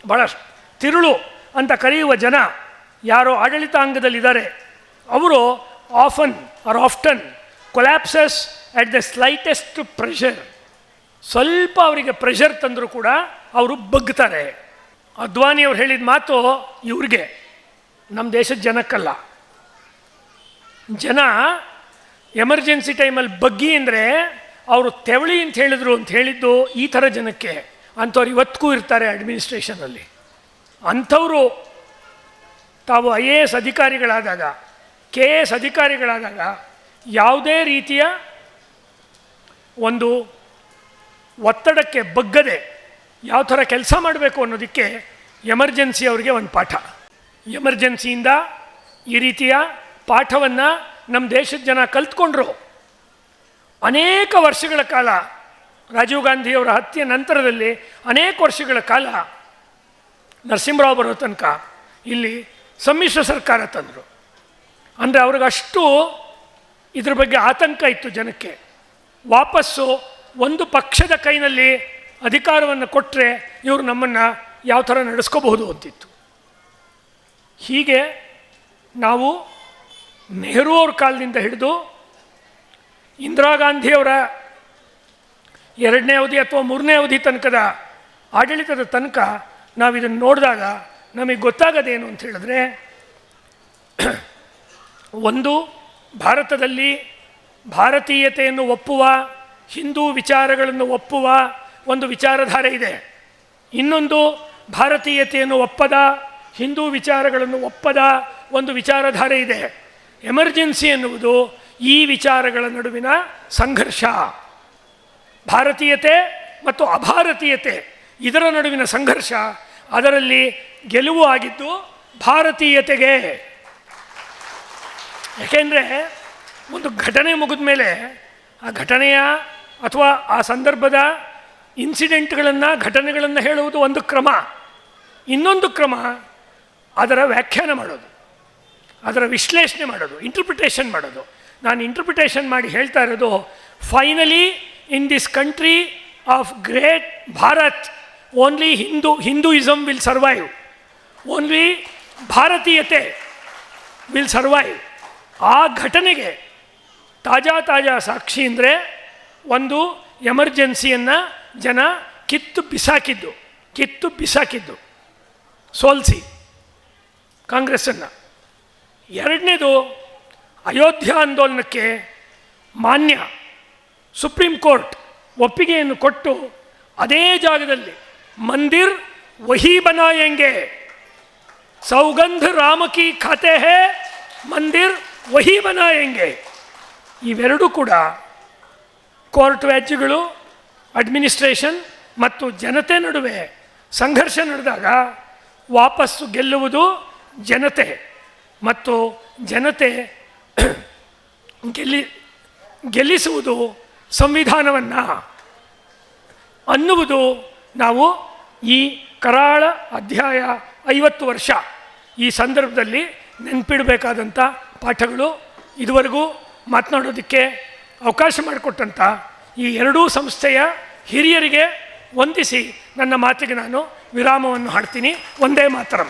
ಭಾಳ ತಿರುಳು ಅಂತ ಕರೆಯುವ ಜನ ಯಾರೋ ಆಡಳಿತಾಂಗದಲ್ಲಿದ್ದಾರೆ, ಅವರು often collapses at the slightest pressure. ಸ್ವಲ್ಪ ಅವರಿಗೆ ಪ್ರೆಷರ್ ತಂದರೂ ಕೂಡ ಅವರು ಬಗ್ತಾರೆ. ಅದ್ವಾನಿ ಅವ್ರು ಹೇಳಿದ ಮಾತು ಇವ್ರಿಗೆ, ನಮ್ಮ ದೇಶದ ಜನಕ್ಕಲ್ಲ. ಜನ ಎಮರ್ಜೆನ್ಸಿ ಟೈಮಲ್ಲಿ ಬಗ್ಗಿ ಅಂದರೆ ಅವರು ತೆವಳಿ ಅಂತ ಹೇಳಿದ್ದು ಈ ಥರ ಜನಕ್ಕೆ. ಅಂಥವ್ರು ಇವತ್ತಿಗೂ ಇರ್ತಾರೆ ಅಡ್ಮಿನಿಸ್ಟ್ರೇಷನಲ್ಲಿ. ಅಂಥವರು ತಾವು IAS ಅಧಿಕಾರಿಗಳಾದಾಗ, KS ಅಧಿಕಾರಿಗಳಾದಾಗ ಯಾವುದೇ ರೀತಿಯ ಒಂದು ಒತ್ತಡಕ್ಕೆ ಬಗ್ಗದೆ ಯಾವ ಥರ ಕೆಲಸ ಮಾಡಬೇಕು ಅನ್ನೋದಕ್ಕೆ ಎಮರ್ಜೆನ್ಸಿ ಅವರಿಗೆ ಒಂದು ಪಾಠ. ಎಮರ್ಜೆನ್ಸಿಯಿಂದ ಈ ರೀತಿಯ ಪಾಠವನ್ನು ನಮ್ಮ ದೇಶದ ಜನ ಕಲ್ತ್ಕೊಂಡ್ರು. ಅನೇಕ ವರ್ಷಗಳ ಕಾಲ, ರಾಜೀವ್ ಗಾಂಧಿಯವರ ಹತ್ಯೆ ನಂತರದಲ್ಲಿ ಅನೇಕ ವರ್ಷಗಳ ಕಾಲ ನರಸಿಂಹರಾವ್ ಬರೋ ತನಕ ಇಲ್ಲಿ ಸಮ್ಮಿಶ್ರ ಸರ್ಕಾರ ತಂದರು. ಅಂದರೆ ಅವ್ರಿಗಷ್ಟು ಇದ್ರ ಬಗ್ಗೆ ಆತಂಕ ಇತ್ತು ಜನಕ್ಕೆ. ವಾಪಸ್ಸು ಒಂದು ಪಕ್ಷದ ಕೈನಲ್ಲಿ ಅಧಿಕಾರವನ್ನು ಕೊಟ್ಟರೆ ಇವರು ನಮ್ಮನ್ನು ಯಾವ ಥರ ನಡೆಸ್ಕೋಬಹುದು ಅಂತಿತ್ತು. ಹೀಗೆ ನಾವು ನೆಹರು ಅವ್ರ ಕಾಲದಿಂದ ಹಿಡಿದು ಇಂದಿರಾ ಗಾಂಧಿಯವರ 2ನೇ ಅವಧಿ ಅಥವಾ 3ನೇ ಅವಧಿ ತನಕದ ಆಡಳಿತದ ತನಕ ನಾವು ಇದನ್ನು ನೋಡಿದಾಗ ನಮಗೆ ಗೊತ್ತಾಗೋದೇನು ಅಂತ ಹೇಳಿದ್ರೆ, ಒಂದು, ಭಾರತದಲ್ಲಿ ಭಾರತೀಯತೆಯನ್ನು ಒಪ್ಪುವ, ಹಿಂದೂ ವಿಚಾರಗಳನ್ನು ಒಪ್ಪುವ ಒಂದು ವಿಚಾರಧಾರೆ ಇದೆ. ಇನ್ನೊಂದು, ಭಾರತೀಯತೆಯನ್ನು ಒಪ್ಪದ, ಹಿಂದೂ ವಿಚಾರಗಳನ್ನು ಒಪ್ಪದ ಒಂದು ವಿಚಾರಧಾರೆ ಇದೆ. ಎಮರ್ಜೆನ್ಸಿ ಎನ್ನುವುದು ಈ ವಿಚಾರಗಳ ನಡುವಿನ ಸಂಘರ್ಷ. ಭಾರತೀಯತೆ ಮತ್ತು ಅಭಾರತೀಯತೆ ಇದರ ನಡುವಿನ ಸಂಘರ್ಷ. ಅದರಲ್ಲಿ ಗೆಲುವು ಆಗಿದ್ದು ಭಾರತೀಯತೆಗೆ. ಯಾಕೆಂದರೆ ಒಂದು ಘಟನೆ ಮುಗಿದ ಮೇಲೆ ಆ ಘಟನೆಯ ಅಥವಾ ಆ ಸಂದರ್ಭದ ಇನ್ಸಿಡೆಂಟ್ಗಳನ್ನು, ಘಟನೆಗಳನ್ನು ಹೇಳುವುದು ಒಂದು ಕ್ರಮ. ಇನ್ನೊಂದು ಕ್ರಮ ಅದರ ವ್ಯಾಖ್ಯಾನ ಮಾಡೋದು, ಅದರ ವಿಶ್ಲೇಷಣೆ ಮಾಡೋದು, ಇಂಟರ್ಪ್ರಿಟೇಷನ್ ಮಾಡೋದು. ನಾನು ಇಂಟರ್ಪ್ರಿಟೇಷನ್ ಮಾಡಿ ಹೇಳ್ತಾ ಇರೋದು, finally in this country of great Bharat only Hinduism will survive, only ಭಾರತೀಯತೆ ವಿಲ್ ಸರ್ವೈವ್. ಆ ಘಟನೆಗೆ ತಾಜಾ ಸಾಕ್ಷಿ ಅಂದರೆ ಒಂದು, ಎಮರ್ಜೆನ್ಸಿಯನ್ನು ಜನ ಕಿತ್ತು ಬಿಸಾಕಿದ್ದು, ಸೋಲಿಸಿ. ಕಾಂಗ್ರೆಸ್ಸನ್ನು. ಎರಡನೇದು, ಅಯೋಧ್ಯ ಆಂದೋಲನಕ್ಕೆ ಮಾನ್ಯ ಸುಪ್ರೀಂ ಕೋರ್ಟ್ ಒಪ್ಪಿಗೆಯನ್ನು ಕೊಟ್ಟು ಅದೇ ಜಾಗದಲ್ಲಿ ಮಂದಿರ್ ವಹಿ ಬನಾಯೆಂಗೆ, ಸೌಗಂಧ ರಾಮ ಕಿ ಖಾತೆ ಹೇ, ಮಂದಿರ್ ವಹಿ ಬನಾಯೆಂಗೆ. ಇವೆರಡೂ ಕೂಡ ಕೋರ್ಟ್ ವ್ಯಾಜ್ಯಗಳು, ಅಡ್ಮಿನಿಸ್ಟ್ರೇಷನ್ ಮತ್ತು ಜನತೆ ನಡುವೆ ಸಂಘರ್ಷ ನಡೆದಾಗ ವಾಪಸ್ಸು ಗೆಲ್ಲುವುದು ಜನತೆ, ಮತ್ತು ಜನತೆ ಗೆಲ್ಲಿಸುವುದು ಸಂವಿಧಾನವನ್ನು ಅನ್ನುವುದು ನಾವು ಈ ಕರಾಳ ಅಧ್ಯಾಯ 50 ವರ್ಷ ಈ ಸಂದರ್ಭದಲ್ಲಿ ನೆನಪಿಡಬೇಕಾದಂಥ ಪಾಠಗಳು. ಇದುವರೆಗೂ ಮಾತನಾಡೋದಕ್ಕೆ ಅವಕಾಶ ಮಾಡಿಕೊಟ್ಟಂಥ ಈ ಎರಡೂ ಸಂಸ್ಥೆಯ ಹಿರಿಯರಿಗೆ ವಂದಿಸಿ ನನ್ನ ಮಾತಿಗೆ ನಾನು ವಿರಾಮವನ್ನು ಹಾಡ್ತೀನಿ. ಒಂದೇ ಮಾತರಂ.